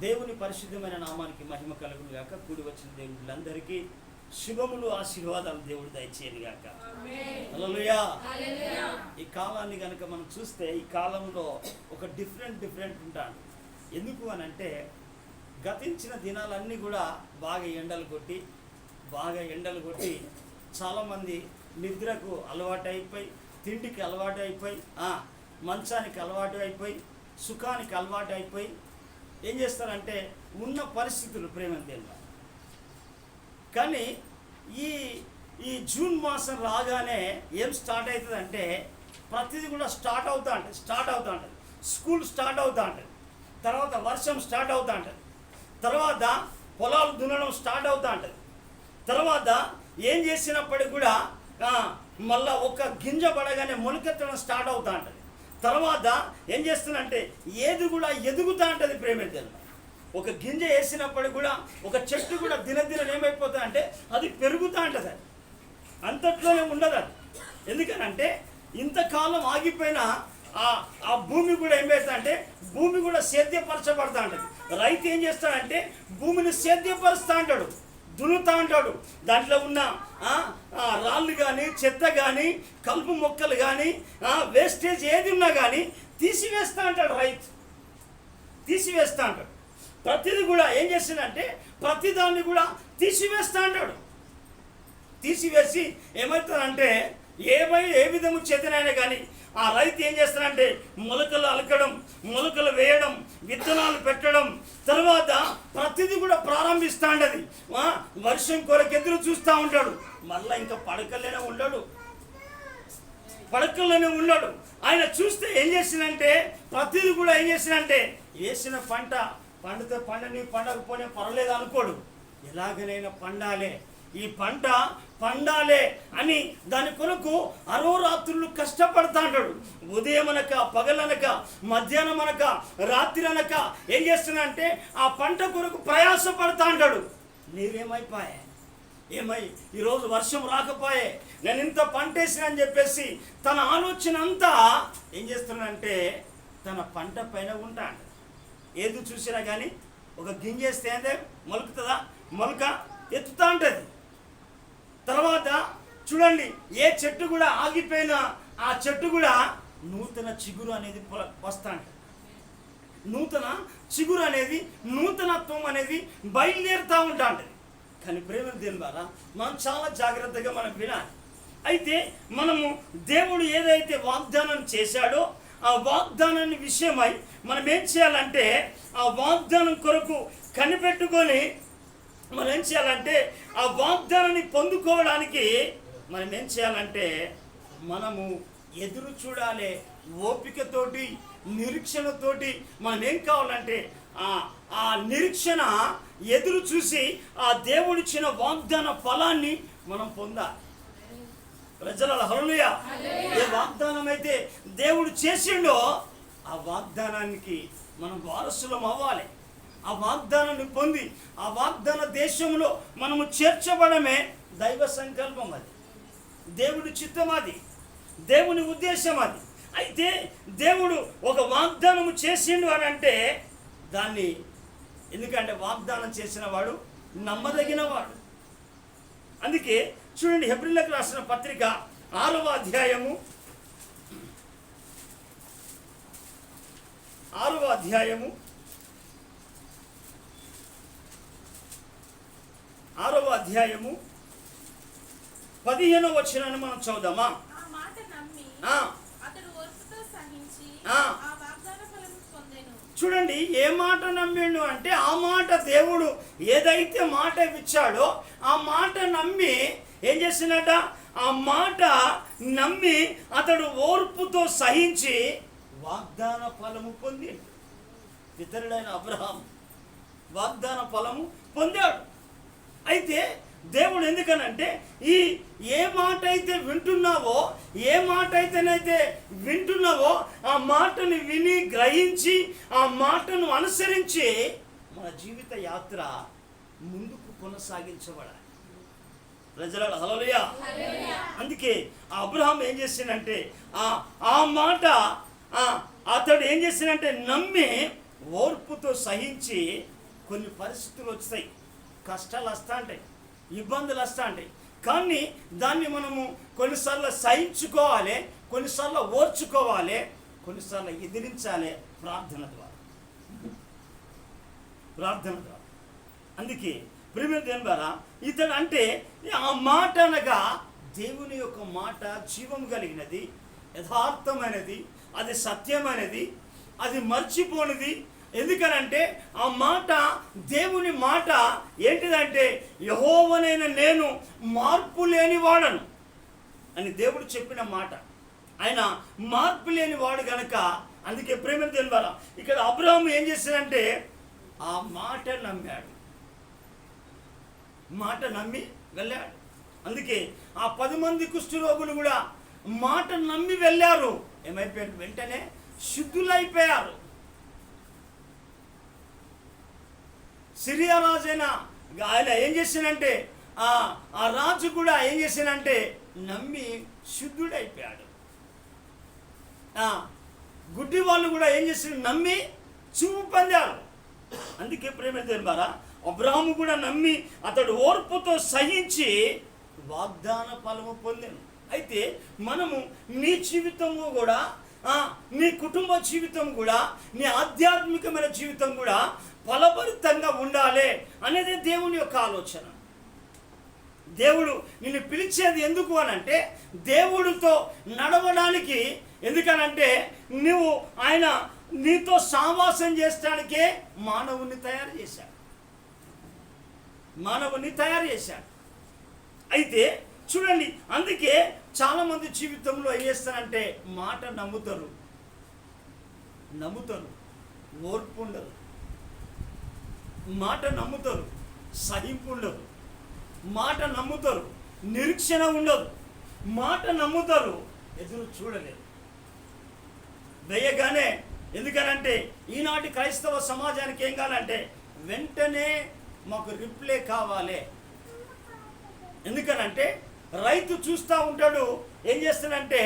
దేవుని పరిశుద్ధమైన నామానికి మహిమ కలుగును గాక. కూడి వచ్చిన దేవుళ్ళందరికీ శుభములు ఆశీర్వాదాలు దేవుడు దయచేయను గాక. హల్లెలూయా. ఈ కాలాన్ని కనుక మనం చూస్తే ఈ కాలంలో ఒక డిఫరెంట్ ఉంటాడు. ఎందుకు అని అంటే గతించిన దినాలన్నీ కూడా బాగా ఎండలు కొట్టి చాలామంది నిద్రకు అలవాటు అయిపోయి, తిండికి అలవాటు అయిపోయి, మంచానికి అలవాటు అయిపోయి, సుఖానికి అలవాటు అయిపోయి ఏం చేస్తారంటే ఉన్న పరిస్థితులు ప్రేమంతేనా. కానీ ఈ జూన్ మాసం రాగానే ఏం స్టార్ట్ అవుతుందంటే ప్రతిదీ కూడా స్టార్ట్ అవుతూ ఉంటుంది. స్కూల్ స్టార్ట్ అవుతూ ఉంటుంది, తర్వాత వర్షం స్టార్ట్ అవుతూ ఉంటుంది, తర్వాత పొలాలు దున్నడం స్టార్ట్ అవుతూ ఉంటుంది, తర్వాత ఏం చేసినప్పటికీ కూడా మళ్ళీ ఒక గింజ పడగానే మొలకెత్తడం స్టార్ట్ అవుతూ ఉంటుంది. తర్వాత ఏం చేస్తుందంటే ఏది కూడా ఎదుగుతూ ఉంటుంది ప్రేమిద్దాను. ఒక గింజ వేసినప్పటికి కూడా ఒక చెట్టు కూడా దినదినం ఏమైపోతుంది అంటే అది పెరుగుతూ ఉంటుంది, అంతట్లోనే ఉండదు అది. ఎందుకనంటే ఇంతకాలం ఆగిపోయిన ఆ భూమి కూడా ఏమవుతుందంటే భూమి కూడా సేద్యపరచబడుతూ ఉంటుంది. రైతు ఏం చేస్తాడంటే భూమిని సేద్యపరుస్తూ ఉంటాడు, దున్నుతూ ఉంటాడు. దాంట్లో ఉన్న రాళ్ళు కానీ, చెత్త కానీ, కలుపు మొక్కలు కానీ, వేస్టేజ్ ఏది ఉన్నా కానీ తీసివేస్తూ ఉంటాడు రైతు, తీసివేస్తూ ఉంటాడు. ప్రతిదీ కూడా ఏం చేస్తాడంటే ప్రతిదాన్ని కూడా తీసివేస్తూ ఉంటాడు. తీసివేసి ఏమవుతుందంటే ఏ విధము చేతనైనా కానీ ఆ రైతు ఏం చేస్తాడంటే మొలకలు అలకడం, మొలకలు వేయడం, విత్తనాలు పెట్టడం, తర్వాత ప్రతిదీ కూడా ప్రారంభిస్తూ ఉంటుంది. వర్షం కొరకు ఎదురు చూస్తూ ఉంటాడు. మళ్ళీ ఇంకా పడకల్లోనే ఉండడు. ఆయన చూస్తే ఏం చేసిందంటే ప్రతిదీ కూడా ఏం చేసిందంటే వేసిన పంట పండితే పండని, పండకపోనే పర్వాలేదు అనుకోడు. ఎలాగనైనా పండాలే, ఈ పంట పండాలే అని దాని కొరకు అరోరాత్రులు కష్టపడతా ఉంటాడు. ఉదయం అనక, పగలనక, మధ్యాహ్నం అనక, రాత్రి అనక ఏం చేస్తున్నాడంటే ఆ పంట కొరకు ప్రయాసపడతా ఉంటాడు. ఏమై ఈరోజు వర్షం రాకపోయే, నేను ఇంత పంట వేసిన అని చెప్పేసి తన ఆలోచన అంతా ఏం చేస్తున్నాడంటే తన పంట పైన ఉంటాడు. ఏది చూసినా కానీ ఒక గింజ వేస్తే అంటే మొలుకుతుందా, మొలక ఎత్తుతూ ఉంటుంది. తర్వాత చూడండి, ఏ చెట్టు కూడా ఆగిపోయినా ఆ చెట్టు కూడా నూతన చిగురు అనేది వస్తూ ఉంటుంది. నూతన చిగురు అనేది, నూతనత్వం అనేది బయలుదేరుతూ ఉంటుంది. కానీ ప్రేమ దేని ద్వారా మనం చాలా జాగ్రత్తగా మనం వినాలి. అయితే మనము దేవుడు ఏదైతే వాగ్దానం చేశాడో ఆ వాగ్దానాన్ని విషయమై మనం ఏం చేయాలంటే ఆ వాగ్దానం కొరకు కనిపెట్టుకొని మనం ఏం చేయాలంటే ఆ వాగ్దానాన్ని పొందుకోవడానికి మనం ఏం చేయాలంటే మనము ఎదురు చూడాలి. ఓపికతోటి, నిరీక్షణతోటి మనం ఏం కావాలంటే ఆ నిరీక్షణ ఎదురు చూసి ఆ దేవుడిచ్చిన వాగ్దాన ఫలాన్ని మనం పొందాలి. ప్రజల హల్లెలూయా. ఏ వాగ్దానం అయితే దేవుడు చేసిండో ఆ వాగ్దానానికి మనం వారసులం అవ్వాలి. ఆ వాగ్దానాన్ని పొంది ఆ వాగ్దాన దేశంలో మనము చేర్చబడమే దైవ సంకల్పం. అది దేవుడి చిత్తం, అది దేవుని ఉద్దేశం. అది అయితే దేవుడు ఒక వాగ్దానము చేసిండు అని అంటే దాన్ని, ఎందుకంటే వాగ్దానం చేసిన వాడు నమ్మదగిన వాడు. అందుకే చూడండి, హెబ్రీయులకు రాసిన పత్రిక 6వ అధ్యాయము 15వ వచనాన్ని మనం చదువుదామా? చూడండి, ఏ మాట నమ్మిండు అంటే ఆ మాట దేవుడు ఏదైతే మాట ఇచ్చాడో ఆ మాట నమ్మి ఏం చేసినట, ఆ మాట నమ్మి అతడు ఓర్పుతో సహించి వాగ్దాన ఫలము పొందాడు. పితరుడైన అబ్రహాం వాగ్దాన ఫలము పొందాడు. అయితే దేవుడు ఎందుకనంటే ఏ మాట అయితే వింటున్నావో ఆ మాటను విని గ్రహించి ఆ మాటను అనుసరించి మన జీవిత యాత్ర ముందుకు కొనసాగించబడాలి. ప్రజల హల్లెలూయా. అందుకే అబ్రహాం ఏం చేసిందంటే ఆ మాట అతడు ఏం చేసిందంటే నమ్మి ఓర్పుతో సహించి కొన్ని పరిస్థితులు వస్తాయి, కష్టాలు వస్తూ ఉంటాయి, ఇబ్బందులు వస్తూ ఉంటాయి. కానీ దాన్ని మనము కొన్నిసార్లు సహించుకోవాలి, కొన్నిసార్లు ఓర్చుకోవాలి, కొన్నిసార్లు ఎదిరించాలి ప్రార్థన ద్వారా. అందుకే ప్రియమైన దేవుని ద్వారా ఇతడు అంటే ఆ మాట అనగా దేవుని యొక్క మాట జీవం కలిగినది, యథార్థమైనది, అది సత్యమైనది, అది మర్చిపోనిది. ఎందుకనంటే ఆ మాట దేవుని మాట ఏంటిదంటే యెహోవానైన నేను మార్పు లేనివాడను అని దేవుడు చెప్పిన మాట. ఆయన మార్పు లేనివాడు గనక అందుకే ప్రేమ దేవుని ద్వారా ఇక్కడ అబ్రహాము ఏం చేశాడంటే ఆ మాట నమ్మాడు, మాట నమ్మి వెళ్ళాడు. అందుకే ఆ 10 మంది కుష్ఠరోగులు కూడా మాట నమ్మి వెళ్ళారు. ఏమైపోయారు? వెంటనే శుద్ధులైపోయారు. సిరియా రాజైన ఆయన ఏం చేశానంటే ఆ రాజు కూడా ఏం చేశానంటే నమ్మి శుద్ధుడైపోయాడు. గుడ్డి వాళ్ళు కూడా ఏం చేశారు? నమ్మి చూపు పొందారు. అందుకే ప్రేమ దేవుని ద్వారా అబ్రహాము కూడా నమ్మి అతడు ఓర్పుతో సహించి వాగ్దాన ఫలము పొందాను. అయితే మనము నీ జీవితము కూడా, నీ కుటుంబ జీవితం కూడా, నీ ఆధ్యాత్మికమైన జీవితం కూడా ఫలభరితంగా ఉండాలి అనేది దేవుని యొక్క ఆలోచన. దేవుడు నిన్ను పిలిచేది ఎందుకు అనంటే దేవుడితో నడవడానికి. ఎందుకనంటే నువ్వు ఆయన నీతో సావాసం చేసడానికే మానవుని తయారు చేశాడు. అయితే చూడండి, అందుకే చాలామంది జీవితంలో ఏం చేస్తారంటే మాట నమ్ముతారు, ఓర్పు ఉండదు, మాట నమ్ముతారు, సహింపు ఉండదు, మాట నమ్ముతారు, నిరీక్షణ ఉండదు, మాట నమ్ముతారు, ఎదురు చూడలేదు, వేయగానే. ఎందుకనంటే ఈనాటి క్రైస్తవ సమాజానికి ఏం కావాలంటే వెంటనే మాకు రిప్లై కావాలి. ఎందుకనంటే రైతు చూస్తూ ఉంటాడు, ఏం చేస్తాడంటే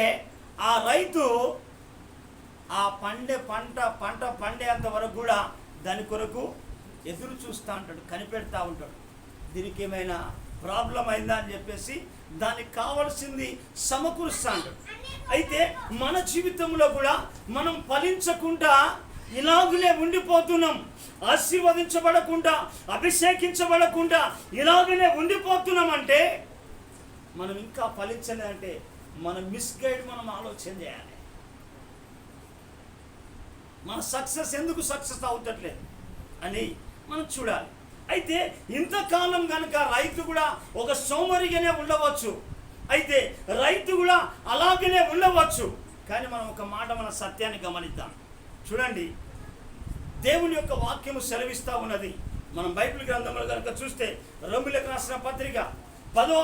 ఆ రైతు ఆ పంట పండేంత వరకు కూడా దాని కొరకు ఎదురు చూస్తూ ఉంటాడు, కనిపెడతా ఉంటాడు. దీనికి ఏమైనా ప్రాబ్లం అయిందా అని చెప్పేసి దానికి కావాల్సింది సమకూరుస్తూ ఉంటాడు. అయితే మన జీవితంలో కూడా మనం ఫలించకుండా ఇలాగులే ఉండిపోతున్నాం, ఆశీర్వదించబడకుండా, అభిషేకించబడకుండా ఇలాగనే ఉండిపోతున్నాం. అంటే మనం ఇంకా ఫలించలేదంటే మనం మిస్గైడ్, మనం ఆలోచన చేయాలి. మన ఎందుకు సక్సెస్ అవుతట్లేదు అని మనం చూడాలి. అయితే ఇంతకాలం కనుక రైతు కూడా ఒక సోమరిగానే ఉండవచ్చు, అయితే రైతు కూడా అలాగనే ఉండవచ్చు. కానీ మనం ఒక మాట, మన సత్యాన్ని గమనిద్దాం. చూడండి, దేవుని యొక్క వాక్యము సెలవిస్తూ ఉన్నది. మనం బైబిల్ గ్రంథంలో కనుక చూస్తే రోమీయులకు రాసిన పత్రిక 12వ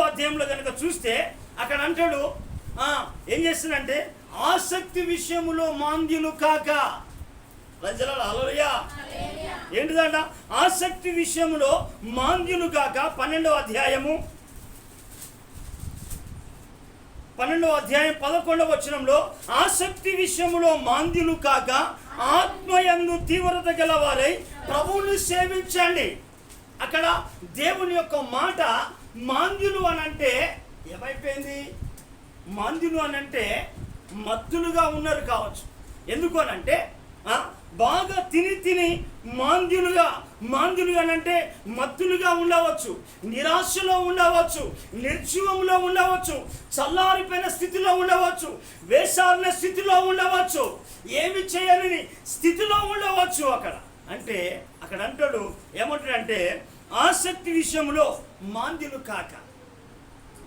అధ్యాయంలో కనుక చూస్తే అక్కడ అంటాడు, ఏం చేస్తుందంటే ఆసక్తి విషయములో మాంద్యులు కాక. హల్లెలూయా. ఏంటిదంట? ఆసక్తి విషయంలో మాంద్యులు కాక. 12వ అధ్యాయం 11వ వచనంలో ఆసక్తి విషయంలో మాంద్యులు కాక ఆత్మయందు తీవ్రత గలవారై ప్రభువుని సేవించండి. అక్కడ దేవుని యొక్క మాట మాంద్యులు అనంటే ఏమైపోయింది? మాంద్యులు అనంటే మత్తులుగా ఉన్నారు కావచ్చు. ఎందుకు అనంటే బాగా తిని మాంద్యులుగా అంటే మత్తులుగా ఉండవచ్చు, నిరాశలో ఉండవచ్చు, నిర్జీవంలో ఉండవచ్చు, చల్లారిపోయిన స్థితిలో ఉండవచ్చు, వేసారిన స్థితిలో ఉండవచ్చు, ఏమి చేయని స్థితిలో ఉండవచ్చు. అంటే అక్కడ అంటాడు, ఏమంటాడంటే ఆసక్తి విషయంలో మాంద్యులు కాక.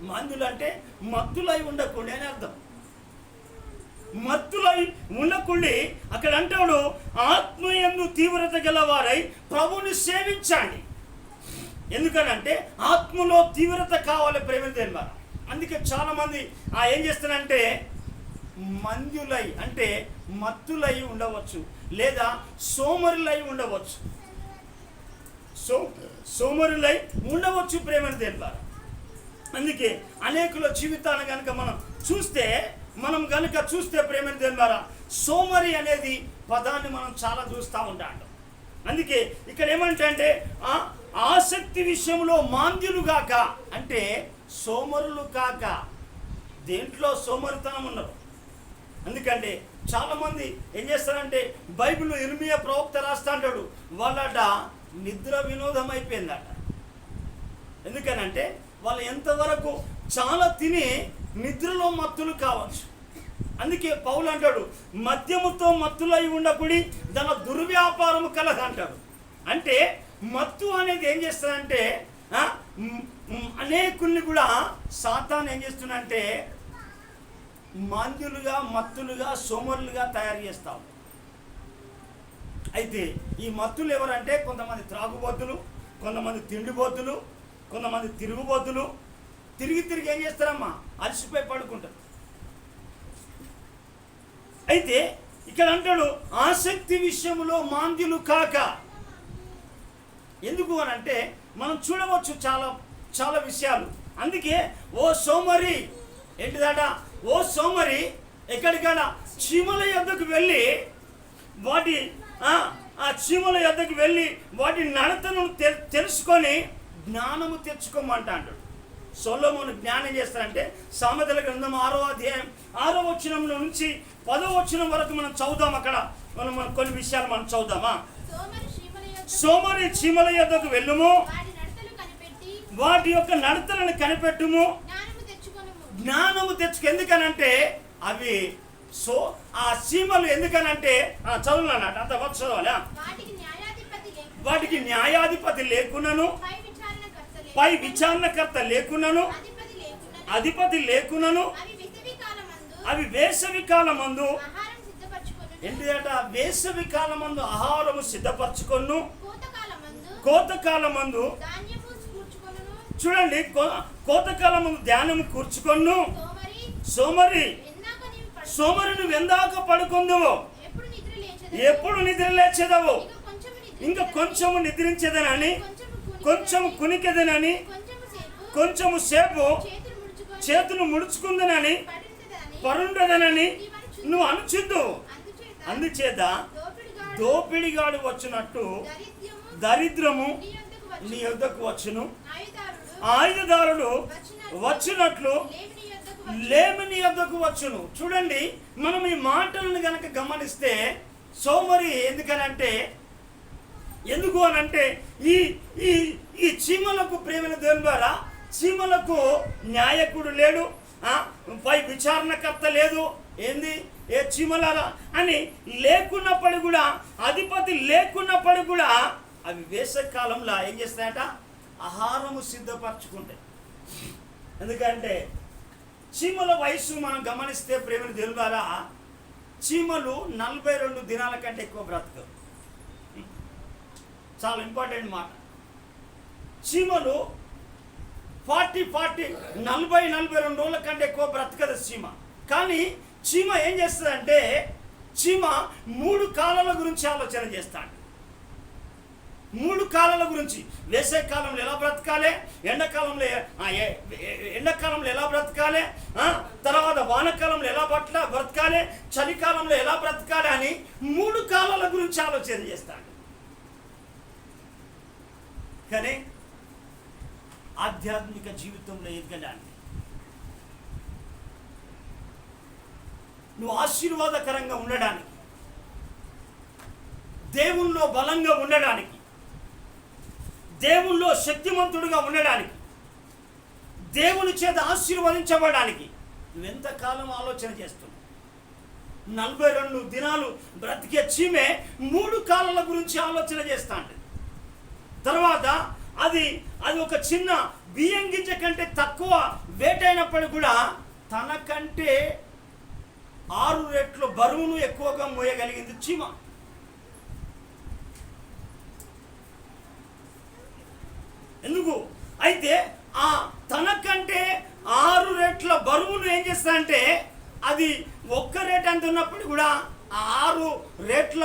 మాంద్యులు అంటే మత్తులై ఉండకుండా అని అర్థం. మత్తులై ఉండకుండి అక్కడ అంటాడు ఆత్మయందు తీవ్రత గలవారై ప్రభువుని సేవించండి. ఎందుకనంటే ఆత్మలో తీవ్రత కావాలి ప్రేమ దేవుని. అందుకే చాలామంది ఏం చేస్తారంటే మంద్యులై అంటే మత్తులై ఉండవచ్చు, లేదా సోమరులై ఉండవచ్చు, సోమరులై ఉండవచ్చు ప్రేమ దేవుని. అందుకే అనేకుల జీవితాన్ని కనుక మనం కనుక చూస్తే ప్రేమ దేవుని ద్వారా సోమరి అనేది పదాన్ని మనం చాలా చూస్తూ ఉంటాం. అందుకే ఇక్కడ ఏమంటే ఆసక్తి విషయంలో మాంద్యులు కాక, అంటే సోమరులు కాక. దేంట్లో సోమరితనం ఉన్నారు. అందుకంటే చాలామంది ఏం చేస్తారంటే బైబిల్ ఇర్మియా ప్రవక్త రాస్తా అంటాడు, వాళ్ళట నిద్ర వినోదం అయిపోయిందట. ఎందుకనంటే వాళ్ళు ఎంతవరకు చాలా తిని నిద్రలో మత్తులు కావచ్చు. అందుకే పౌలు అంటాడు, మద్యముతో మత్తులై ఉండకుడి, దాని దుర్వ్యాపారము కలదు అంటాడు. అంటే మత్తు అనేది ఏం చేస్తుందంటే అనేకుల్ని కూడా సాతాను ఏం చేస్తుందంటే మాంద్యులుగా, మత్తులుగా, సోమరులుగా తయారు చేస్తాం. అయితే ఈ మత్తులు ఎవరంటే కొంతమంది త్రాగుబోతులు, కొంతమంది తిండిబోతులు, కొంతమంది తిరుగుబోతులు. తిరిగి ఏం చేస్తారమ్మా, అలసిపోయి పడుకుంటారు. అయితే ఇక్కడ అంటాడు ఆసక్తి విషయంలో మాంద్యులు కాక. ఎందుకు అని అంటే మనం చూడవచ్చు చాలా చాలా విషయాలు. అందుకే ఓ సోమరి ఏంటిదట, ఓ సోమరి ఎక్కడికడ చీమల యొద్దకు వెళ్ళి వాటి ఆ చీమల యొద్దకు వెళ్ళి వాటి నడతను తెలుసుకొని జ్ఞానము తెచ్చుకోమంట అంటాడు. సొలొమోను జ్ఞానం చేస్తారంటే సామెతల గ్రంథం 6వ అధ్యాయం 6వ వచనంలో నుంచి 10వ వచనం వరకు మనం చదువుదాం. అక్కడ మనం కొన్ని విషయాలు మనం చదువుదామా. సోమరి చీమల యొద్దకు వెళ్ళుము, వాటి యొక్క నడతలను కనిపెట్టుము, జ్ఞానము తెచ్చుకు. ఎందుకనంటే అవి ఆ చీమలు ఎందుకనంటే చదువులన్నట్టు అంత వర్క్ చదవాలా. వాటికి న్యాయాధిపతి లేకున్నను, పై విచారణకర్త లేకున్నను, అధిపతి లేకున్నను, అవి వేసవి కాలమందు ఏంటిదట, వేసవి కాలమందు ఆహారము సిద్ధపరచుకొను, కోతకాలమందు చూడండి, కోతకాలమందు ధ్యానము కూర్చుకొను. సోమరి నువ్వు ఎందాక పడుకుందువు, ఎప్పుడు నిద్ర లేచేదవు, ఇంకా కొంచెము నిద్రించేదనని, కొంచెము కునికెదనని, కొంచెము సేపు చేతులు ముడుచుకుందనని, పరుండదనని నువ్వు అనుచుద్దు. అందుచేత దోపిడిగాడు వచ్చినట్టు దరిద్రము నీ యొద్దకు వచ్చును, ఆయుధదారుడు వచ్చినట్లు లేమి నీ యొద్దకు వచ్చును. చూడండి, మనం ఈ మాటలను గనక గమనిస్తే సోమరి ఎందుకు అనంటే ఈ ఈ ఈ చీమలకు ప్రేమైన దేవుని ద్వారా చీమలకు న్యాయకుడు లేడు, పై విచారణకర్త లేదు, ఏంది ఏ చీమలారా అని లేకున్నప్పుడు కూడా, అధిపతి లేకున్నప్పుడు కూడా అవి వేసవికాలంలో ఏం చేస్తాయట, ఆహారము సిద్ధపరచుకుంటాయి. ఎందుకంటే చీమల వయస్సు మనం గమనిస్తే ప్రేమ దేవుని ద్వారా చీమలు 42 దినాల కంటే ఎక్కువ బ్రతకవు. చాలా ఇంపార్టెంట్ మాట. చీమలు 40-42 రోజుల కంటే ఎక్కువ బ్రతకదు చీమ. కానీ చీమ ఏం చేస్తుందంటే చీమ 3 కాలాల గురించి ఆలోచన చేస్తాడు. 3 కాలాల గురించి, వేసవి కాలంలో ఎలా బ్రతకాలి, ఎండాకాలంలో ఎలా బ్రతకాలి, తర్వాత వానకాలంలో ఎలా బ్రతకాలి, చలికాలంలో ఎలా బ్రతకాలి అని 3 కాలాల గురించి ఆలోచన చేస్తాడు. కానీ ఆధ్యాత్మిక జీవితంలో ఎదగడానికి, నువ్వు ఆశీర్వాదకరంగా ఉండడానికి, దేవుల్లో బలంగా ఉండడానికి, దేవుల్లో శక్తిమంతుడుగా ఉండడానికి, దేవుని చేత ఆశీర్వదించబడడానికి నువ్వెంతకాలం ఆలోచన చేస్తున్నావు? 42 దినాలు బ్రతికే చీమే 3 కాలాల గురించి ఆలోచన చేస్తా ఉంటుంది. తర్వాత అది ఒక చిన్న బియ్యం గింజ కంటే తక్కువ వెయిట్ అయినప్పుడు కూడా తనకంటే 6 రెట్లు బరువును ఎక్కువగా మోయగలిగింది చీమ. ఎందుకు అయితే తనకంటే 6 రెట్ల బరువును ఏం చేస్తా అంటే అది 1 రేట్ అంత ఉన్నప్పుడు కూడా 6 రెట్ల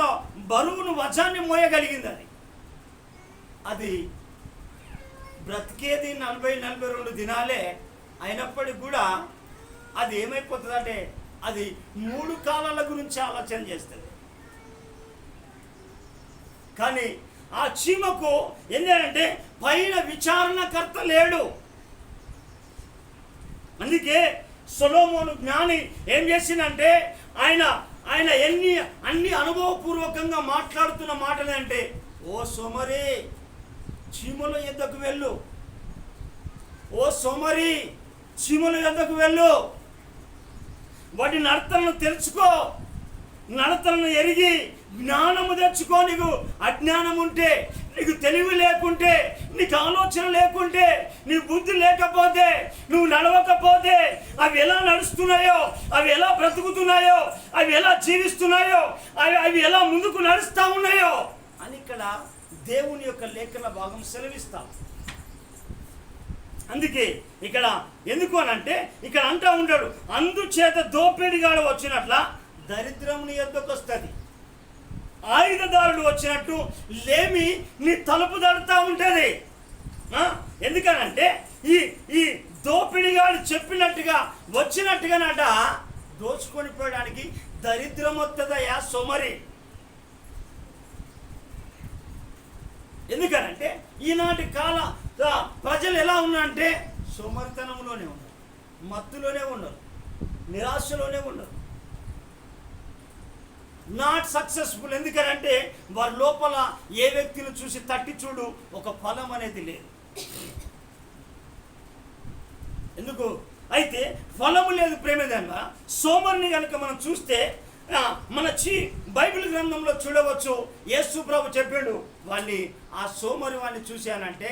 బరువును వజాన్ని మోయగలిగింది. అది బ్రతికేది 40-42 దినాలే అయినప్పటికి కూడా అది ఏమైపోతుంది అంటే అది 3 కాలాల గురించి ఆలోచన చేస్తుంది. కానీ ఆ చీమకు ఏంటంటే పైన విచారణకర్త లేడు. అందుకే సొలొమోను జ్ఞాని ఏం చేసిందంటే ఆయన అన్ని అనుభవపూర్వకంగా మాట్లాడుతున్న మాటలు అంటే, ఓ సోమరి చీమల యొద్దకు వెళ్ళు, ఓ సోమరి చీమల యొద్దకు వెళ్ళు, వాటి నడతలను తెలుసుకో, నడతలను ఎరిగి జ్ఞానము తెచ్చుకో. నీకు అజ్ఞానం ఉంటే, నీకు తెలివి లేకుంటే, నీకు ఆలోచన లేకుంటే, నీ బుద్ధి లేకపోతే, నువ్వు నడవకపోతే అవి ఎలా నడుస్తున్నాయో, అవి ఎలా బ్రతుకుతున్నాయో, అవి ఎలా జీవిస్తున్నాయో, అవి ఎలా ముందుకు నడుస్తూ ఉన్నాయో అని ఇక్కడ దేవుని యొక్క లేఖన భాగం సెలవిస్తాం. అందుకే ఇక్కడ ఎందుకు అనంటే ఇక్కడ అంటా ఉంటాడు, అందుచేత దోపిడిగాడు వచ్చినట్ల దరిద్రం నీ యొద్దకు వస్తుంది, ఆయుధదారుడు వచ్చినట్టు లేమి నీ తలుపు తడుతూ ఉంటుంది. ఎందుకనంటే ఈ దోపిడిగాడు చెప్పినట్టుగా వచ్చినట్టుగానట దోచుకొని పోయడానికి దరిద్రం వస్తుందయ్యా సోమరి. ఎందుకనంటే ఈనాటి కాల ప్రజలు ఎలా ఉన్నారంటే సోమరితనంలోనే ఉన్నారు, మత్తులోనే ఉన్నారు, నిరాశలోనే ఉన్నారు, నాట్ సక్సెస్ఫుల్. ఎందుకనంటే వారి లోపల ఏ వ్యక్తిని చూసి తట్టి చూడు ఒక ఫలం అనేది లేదు. ఎందుకు అయితే ఫలము లేదు ప్రేమదంగా సోమరిని కనుక మనం చూస్తే మన బైబిల్ గ్రంథంలో చూడవచ్చు. యేసు ప్రభు చెప్పాడు వాడిని, ఆ సోమరి వాడిని చూశానంటే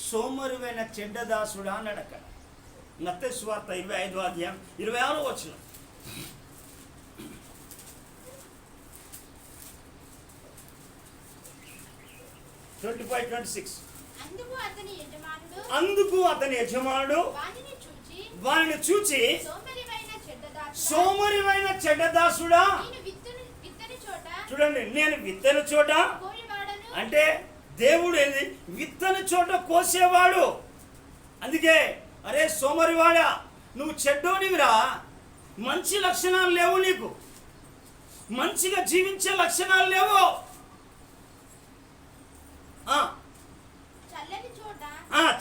సోమరివైన చెడ్డదాసుడా అన్నాడు అక్కడ. మత్తయి సువార్త 25వ అధ్యాయం 26వ వచనం. అందుకు అతని యజమానుడు వారిని చూచి సోమరివైన చెడ్డదాసుడా, చూడండి నేను విత్తని చోట అంటే దేవుడు ఏంది విత్తని చోట కోసేవాడు. అందుకే అరే సోమరివాడా నువ్వు చెడ్డోనివిరా, మంచి లక్షణాలు లేవు, నీకు మంచిగా జీవించే లక్షణాలు లేవు.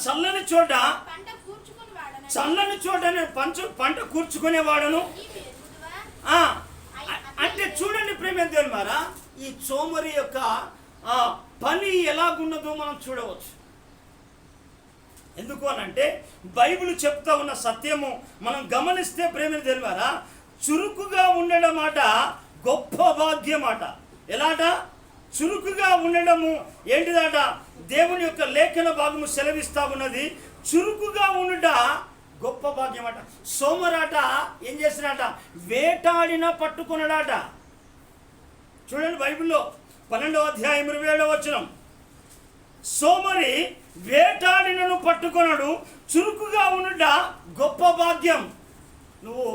చల్లని చోట పంట కూర్చుకునేవాడను అంటే చూడండి ప్రేమేంద్రులు మారా, ఈ సోమరి యొక్క పని ఎలాగున్నదో మనం చూడవచ్చు. ఎందుకు అనంటే బైబిల్ చెప్తా ఉన్న సత్యము మనం గమనిస్తే ప్రేమేంద్రులు మారా, చురుకుగా ఉండడం మాట గొప్ప భాగ్యం అట. ఎలాట చురుకుగా ఉండడము ఏంటిదట, దేవుని యొక్క లేఖన భాగము సెలవిస్తా ఉన్నది. చురుకుగా ఉండుట గొప్ప భాగ్యం అట. సోమరాట ఏం చేసినట, వేటాడిన పట్టుకున్నాడట. చూడండి బైబిల్లో 12వ అధ్యాయం 27వ వచనం, సోమరి వేటాడినను పట్టుకొనడు, చురుకుగా ఉండుట గొప్ప భాగ్యం. నువ్వు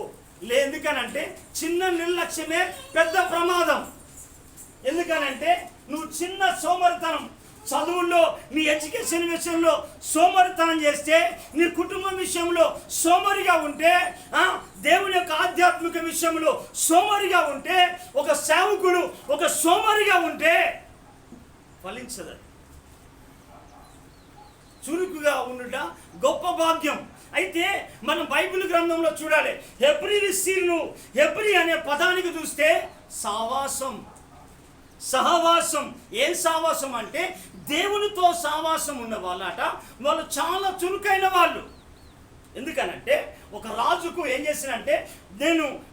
ఎందుకనంటే చిన్న నిర్లక్ష్యమే పెద్ద ప్రమాదం. ఎందుకనంటే నువ్వు చిన్న సోమరితనం, చదువుల్లో నీ ఎడ్యుకేషన్ విషయంలో సోమరితనం చేస్తే, నీ కుటుంబం విషయంలో సోమరిగా ఉంటే, దేవుని యొక్క ఆధ్యాత్మిక విషయంలో సోమరిగా ఉంటే, ఒక సేవకుడు ఒక సోమరిగా ఉంటే ఫలించదు. చురుకుగా ఉండుట గొప్ప భాగ్యం. అయితే మనం బైబిల్ గ్రంథంలో చూడాలి, హెబ్రీ అనే పదానికి చూస్తే సహవాసం. ఏం సహవాసం అంటే దేవునితో సహవాసం ఉన్న వాళ్ళట, వాళ్ళు చాలా చురుకైన వాళ్ళు. ఎందుకనంటే ఒక రాజుకు ఏం చేసినంటే,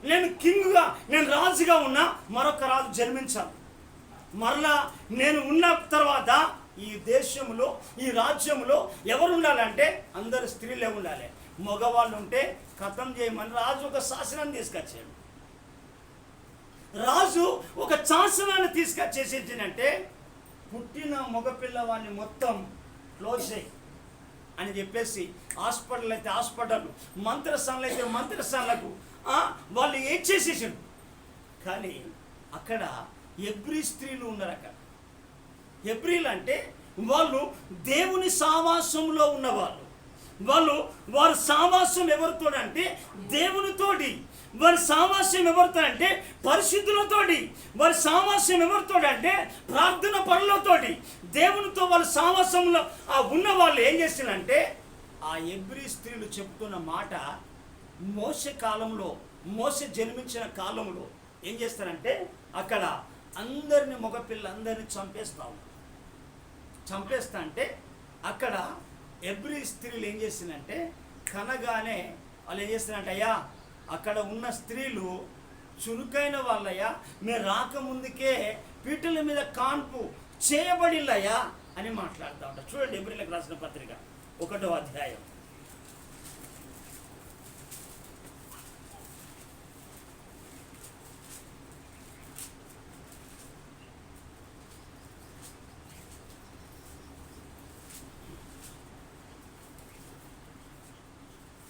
నేను కింగ్గా నేను రాజుగా ఉన్నా మరొక రాజు జన్మించాలి. మరలా నేను ఉన్న తర్వాత ఈ దేశంలో ఈ రాజ్యంలో ఎవరు ఉండాలంటే అందరు స్త్రీలే ఉండాలి. మగవాళ్ళు ఉంటే ఖతం చేయమని రాజు ఒక శాసనం తీసుకొచ్చాడు. రాజు ఒక శాసనాన్ని తీసుకొచ్చేసింటే, పుట్టిన మగపిల్లవాడిని మొత్తం క్లోజ్ చేయి అని చెప్పేసి, హాస్పిటల్ అయితే హాస్పిటల్, మంత్రస్థానాలు అయితే మంత్రస్థానాలకు వాళ్ళు ఏం చేసేసాడు. కానీ అక్కడ హెబ్రీ స్త్రీలు ఉన్నారు. అక్కడ హెబ్రీలు అంటే వాళ్ళు దేవుని సావాసంలో ఉన్నవాళ్ళు. వారు సావాసం ఎవరితో అంటే దేవునితోటి. వారి సావాస్యం ఎవరితో అంటే పరిశుద్ధులతోటి. వారి సావాస్యం ఎవరితో అంటే ప్రార్థన పరులతోటి. దేవునితో వాళ్ళ సావాసంలో ఉన్న వాళ్ళు ఏం చేస్తారంటే ఆ హెబ్రీ స్త్రీలు చెప్తున్న మాట మోషే కాలంలో, మోషే జన్మించిన కాలంలో ఏం చేస్తారంటే అక్కడ అందరిని మగపిల్లలందరినీ చంపేస్తా అంటే అక్కడ హెబ్రీ స్త్రీలు ఏం చేసిందంటే కనగానే వాళ్ళు ఏం చేస్తారంటే అయ్యా అక్కడ ఉన్న స్త్రీలు చురుకైన వాళ్ళయ్యా, మీరు రాకముందుకే పీటల మీద కాన్పు చేయబడిల్లయ్యా అని మాట్లాడుతూ ఉంటారు. చూడండి హెబ్రీలకు రాసిన పత్రిక 1వ అధ్యాయం.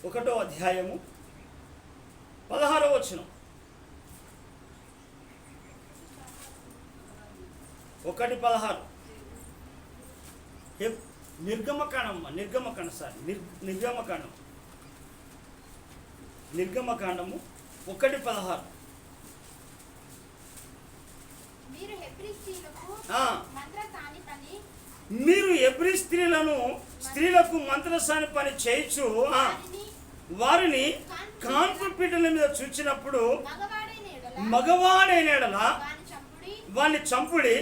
ఒకటో అధ్యాయము 16వ వచనం. 1:16 నిర్గమకాండము 1:16. మీరు హెబ్రీ స్త్రీలకు మంత్రసాని పని చేయించు వారిని కాన్పు పీటల మీద చూచినప్పుడు మగవాడైన ఎడల వారిని చంపుడి.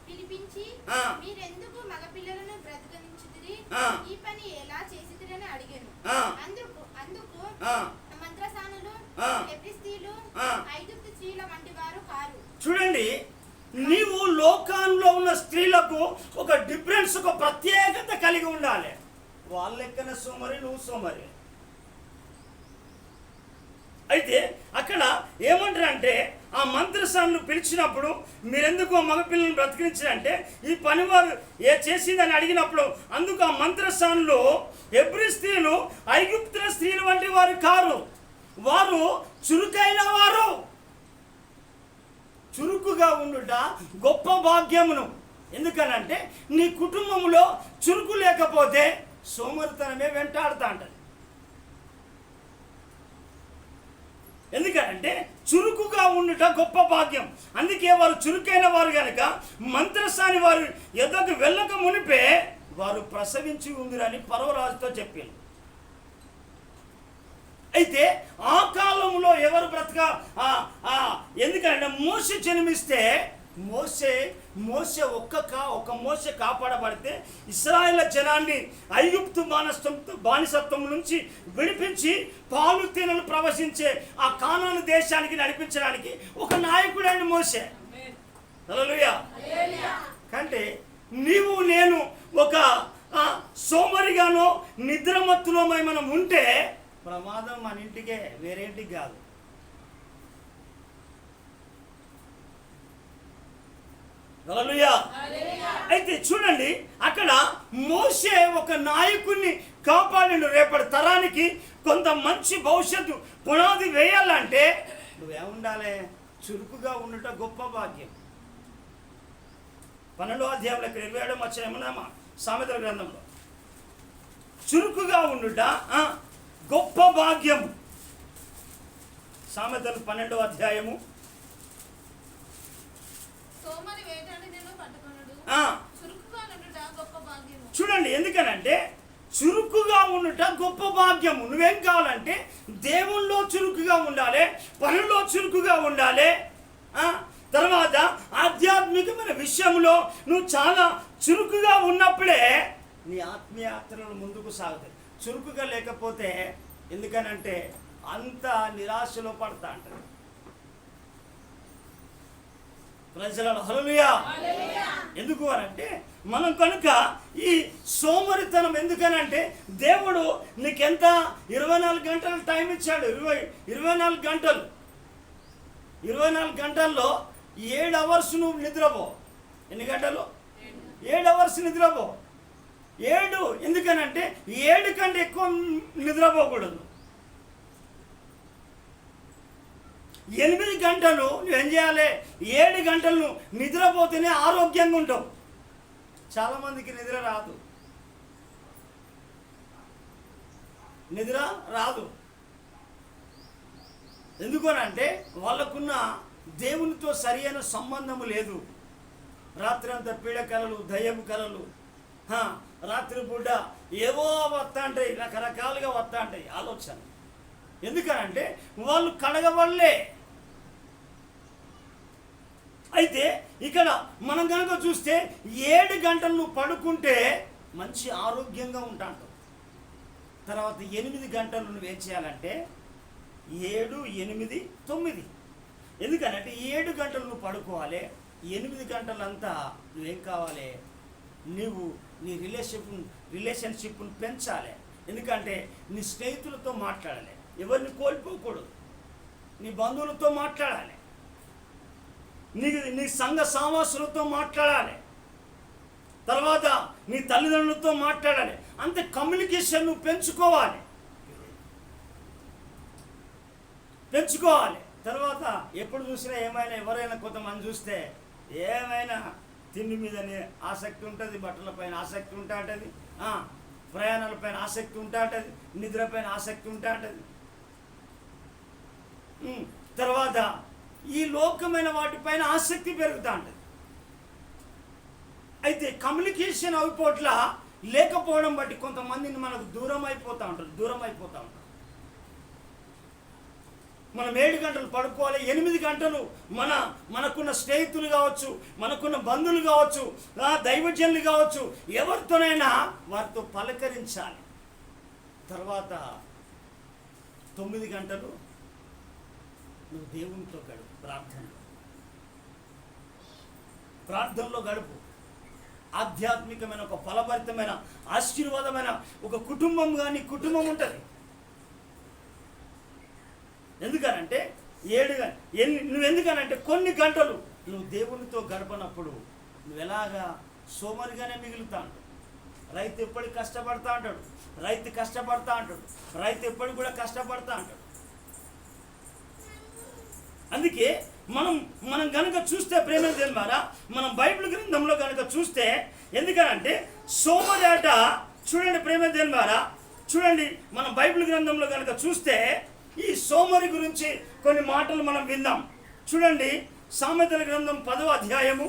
పిలిపించి మీరెందుకు మగ పిల్లలను బ్రతకనించుదిరి, ఈ పని ఎలా చేసిదిరని అడిగాను. అందుకు మంత్రసానులు హెబ్రీ స్త్రీలు ఐగుప్తు స్త్రీల వంటి వారు కారు. చూడండి, నీవు లోకంలో ఉన్న స్త్రీలకు ఒక డిఫరెన్స్, ఒక ప్రత్యేకత కలిగి ఉండాలి. వాళ్ళ లెక్కన సోమరి, నువ్వు సోమరి. అయితే అక్కడ ఏమంటారంటే ఆ మంత్రసానులు పిలిచినప్పుడు మీరెందుకు మగపిల్లలను బ్రతికించారంటే ఈ పని వారు చేసిందని అడిగినప్పుడు అందుకు ఆ మంత్రసానులు హెబ్రీ స్త్రీలు ఐగుప్తుల స్త్రీల వంటి వారు కారు, వారు చురుకైన వారు. చురుకుగా ఉండుట గొప్ప భాగ్యమును. ఎందుకనంటే నీ కుటుంబంలో చురుకు లేకపోతే సోమరితనమే వెంటాడుతూ ఉంటుంది. ఎందుకంటే చురుకుగా ఉండుట గొప్ప భాగ్యం. అందుకే వారు చురుకైన వారు కనుక మంత్రసాని వారు ఎదకు వెళ్ళక మునిపే వారు ప్రసవించి ఉందిరని పర్వరాజుతో చెప్పింది. అయితే ఆ కాలంలో ఎవరు ఎందుకంటే మోషే జన్మిస్తే మోషే ఒక్క మోషే కాపాడబడితే ఇశ్రాయేల్ జనాన్ని ఐగుప్తు బానిసత్వం నుంచి విడిపించి పాలు తేనెలు ప్రవశించే ఆ కానాను దేశానికి నడిపించడానికి ఒక నాయకుడైన మోషే. హల్లెలూయా. కంటే నీవు నేను ఒక సోమరిగానో నిద్రమత్తులో మనం ఉంటే ప్రమాదం మన ఇంటికే, వేరేంటికి కాదు. హల్లెలూయా. అయితే చూడండి, అక్కడ మోషే ఒక నాయకుడిని కాపాడిండు. రేపటి తరానికి కొంత మంచి భవిష్యత్తు పునాది వేయాలంటే నువ్వేముండాలి? చురుకుగా ఉండుట గొప్ప భాగ్యం. 12వ అధ్యాయంలో ఇక్కడ 27వ వచనం ఏమన్నామా సామెతల గ్రంథంలో చురుకుగా ఉండుట గొప్ప భాగ్యం. సామెతలు 12వ అధ్యాయము. చూడండి, ఎందుకనంటే చురుకుగా ఉండుట గొప్ప భాగ్యము. నువ్వేం కావాలంటే దేవుల్లో చురుకుగా ఉండాలి, పనుల్లో చురుకుగా ఉండాలి. తర్వాత ఆధ్యాత్మికమైన విషయంలో నువ్వు చాలా చురుకుగా ఉన్నప్పుడే నీ ఆత్మీయాత్రలు ముందుకు సాగుతాయి. చురుకుగా లేకపోతే ఎందుకనంటే అంత నిరాశలో పడతా అంటారు. ప్రజలలో హల్లెలూయా. ఎందుకు అనంటే మనం కనుక ఈ సోమరితనం ఎందుకనంటే దేవుడు నీకెంత 24 గంటలు టైం ఇచ్చాడు. 24 గంటలు 24 గంటల్లో 7 అవర్స్ నువ్వు నిద్రపో. ఎన్ని గంటలు? 7 అవర్స్ నిద్రపో. 7 ఎందుకనంటే 7 కంటే ఎక్కువ నిద్రపోకూడదు. 8 గంటలు నువ్వేం చేయాలి? 7 గంటలు నువ్వు నిద్రపోతేనే ఆరోగ్యంగా ఉంటావు. చాలామందికి నిద్ర రాదు, నిద్ర రాదు. ఎందుకనంటే వాళ్ళకున్న దేవునితో సరైన సంబంధము లేదు. రాత్రి అంతా పీడ కలలు, దయ్యము కలలు, రాత్రి పూట ఏవో వస్తా ఉంటాయి, రకరకాలుగా వస్తా ఉంటాయి ఆలోచన. ఎందుకనంటే వాళ్ళు కడగబడలే. అయితే ఇక్కడ మనం కనుక చూస్తే 7 గంటలు నువ్వు పడుకుంటే మంచి ఆరోగ్యంగా ఉంటాంటావు. తర్వాత 8 గంటలు నువ్వు ఏం చేయాలంటే 7, 8, 9. ఎందుకనంటే 7 గంటలు నువ్వు పడుకోవాలి, 8 గంటలంతా నువ్వేం కావాలి? నువ్వు నీ రిలేషన్షిప్ను పెంచాలి. ఎందుకంటే నీ స్నేహితులతో మాట్లాడాలి, ఎవరిని కోల్పోకూడదు, నీ బంధువులతో మాట్లాడాలి, నీ సంఘ సావాసులతో మాట్లాడాలి, తర్వాత నీ తల్లిదండ్రులతో మాట్లాడాలి. అంతే కమ్యూనికేషన్ నువ్వు పెంచుకోవాలి. తర్వాత ఎప్పుడు చూసినా ఏమైనా ఎవరైనా కొంతమంది చూస్తే ఏమైనా తిండి మీదనే ఆసక్తి ఉంటుంది, బట్టలపైన ఆసక్తి ఉంటా ఉంటుంది, ప్రయాణాలపైన ఆసక్తి ఉంటా ఉంటుంది, నిద్రపైన ఆసక్తి ఉంటా ఉంటుంది. తర్వాత ఈ లోకమైన వాటిపైన ఆసక్తి పెరుగుతూ ఉంటుంది. అయితే కమ్యూనికేషన్ అయిపోట్ల లేకపోవడం బట్టి కొంతమందిని మనకు దూరం అయిపోతూ ఉంటారు. మనం 7 గంటలు పడుకోవాలి, 8 గంటలు మనకున్న స్నేహితులు కావచ్చు, మనకున్న బంధువులు కావచ్చు, దైవజనులు కావచ్చు, ఎవరితోనైనా వారితో పలకరించాలి. తర్వాత 9 గంటలు నువ్వు దేవునితో గడుపు, ప్రార్థనలో గడుపు. ఆధ్యాత్మికమైన ఒక ఫలభరితమైన ఆశీర్వాదమైన ఒక కుటుంబంగా నీ కుటుంబం ఉంటుంది. ఎందుకనంటే నువ్వెందుకనంటే కొన్ని గంటలు నువ్వు దేవునితో గడపనప్పుడు నువ్వు ఎలాగా సోమరిగానే మిగులుతాడు. రైతు ఎప్పటికి కష్టపడతా అంటాడు, రైతు ఎప్పటికి కూడా కష్టపడతా అంటాడు. అందుకే మనం కనుక చూస్తే ప్రేమ ద్వారా మనం బైబిల్ గ్రంథంలో కనుక చూస్తే, ఎందుకనంటే సోమరిట చూడండి, ప్రేమ ద్వారా చూడండి, మనం బైబిల్ గ్రంథంలో కనుక చూస్తే ఈ సోమరి గురించి కొన్ని మాటలు మనం విందాం. చూడండి, సామెతల గ్రంథం 10వ అధ్యాయము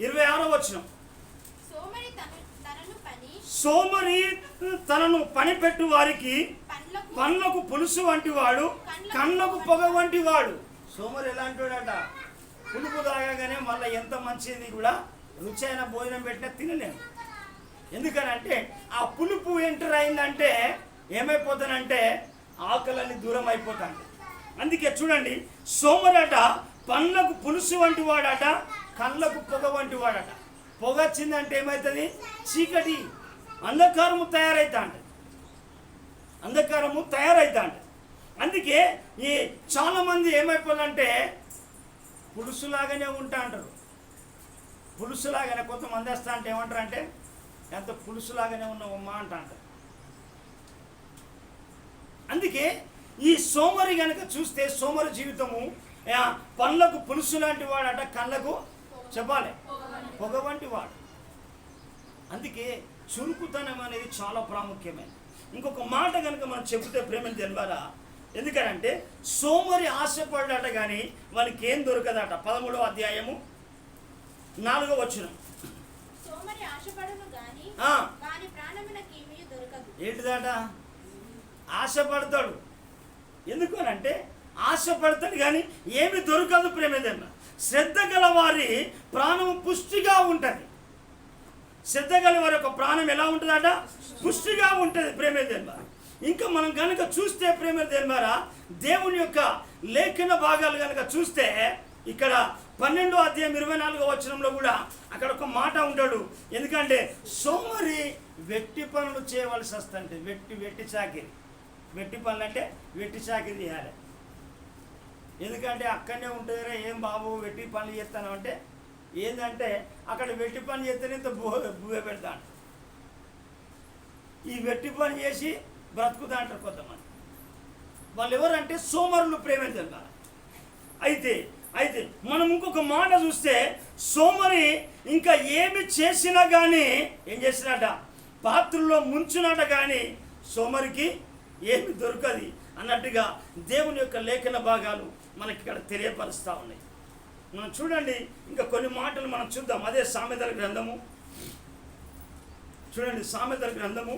26వ వచనం. సోమరి తనను పనిపెట్టు వారికి పండ్లకు పులుసు వంటి వాడు, కళ్ళకు పొగ వంటి వాడు. సోమరి ఎలాంటి వాడట? పులుపు తాగానే మళ్ళీ ఎంత మంచిది కూడా రుచి అయిన భోజనం పెట్టినా తినలేము. ఎందుకనంటే ఆ పులుపు ఎంటర్ అయిందంటే ఏమైపోతానంటే ఆకలిని దూరం అయిపోతాను. అందుకే చూడండి, సోమరట పండ్లకు పులుసు వంటి వాడట, కళ్ళకు పొగ వంటి వాడట. పొగ వచ్చిందంటే ఏమవుతుంది? చీకటి, అంధకారము తయారైతాంట. అందుకే ఈ చాలామంది ఏమైపోతుందంటే పులుసులాగానే ఉంటా అంటారు. పులుసులాగానే కొంతమంది వస్తా అంటే ఏమంటారు అంటే ఎంత పులుసులాగానే ఉన్నావమ్మా అంటారు. అందుకే ఈ సోమరి కనుక చూస్తే సోమరి జీవితము పండ్లకు పులుసు లాంటి వాడట, కళ్ళకు చెప్పాలి పొగ వంటి వాడు. అందుకే చురుకుతనం అనేది చాలా ప్రాముఖ్యమైనది. ఇంకొక మాట కనుక మనం చెబితే ప్రేమ ద్వారా, ఎందుకనంటే సోమరి ఆశపడ్డాట కానీ వానికి ఏం దొరకదట. 13వ అధ్యాయము 4వ వచనం. ఏంటిదట? ఆశపడతాడు. ఎందుకనంటే ఆశపడతాడు కానీ ఏమి దొరకదు. ప్రేమేదన్న శ్రద్ధ గల వారి ప్రాణం పుష్టిగా ఉంటుంది. శ్రద్ధ గల వారి యొక్క ప్రాణం ఎలా ఉంటుందట? పుష్టిగా ఉంటుంది. ప్రేమేదన్న ఇంకా మనం కనుక చూస్తే ప్రేమేదన్న దేవుని యొక్క లేఖన భాగాలు కనుక చూస్తే ఇక్కడ 12వ అధ్యాయం 24వ వచనంలో కూడా అక్కడ ఒక మాట ఉంటాడు. ఎందుకంటే సోమరి వెట్టి పనులు చేయవలసి వస్తుంటే వెట్టి చాకిరి. వెట్టి పనులు అంటే వెట్టి చాకిరి చేయాలి. ఎందుకంటే అక్కడనే ఉంటుందిరా, ఏం బాబు వెట్టి పనులు చేస్తాను అంటే ఏంటంటే అక్కడ వెట్టి పని చేస్తేనే ఇంత బువ్వ పెడతాడు. ఈ వెట్టి పని చేసి బ్రతుకుతా అంటారు కొంతమంది. వాళ్ళు ఎవరంటే సోమరులు, ప్రేమించారు. అయితే అయితే మనం ఇంకొక మాట చూస్తే సోమరి ఇంకా ఏమి చేసినా కానీ ఏం చేసినట, పాత్రలో ముంచునట, కానీ సోమరికి ఏమి దొరకదు అన్నట్టుగా దేవుని యొక్క లేఖన భాగాలు మనకి ఇక్కడ తెలియపరుస్తూ ఉన్నాయి. మనం చూడండి, ఇంకా కొన్ని మాటలు మనం చూద్దాం. అదే సామెతల గ్రంథము చూడండి, సామెతల గ్రంథము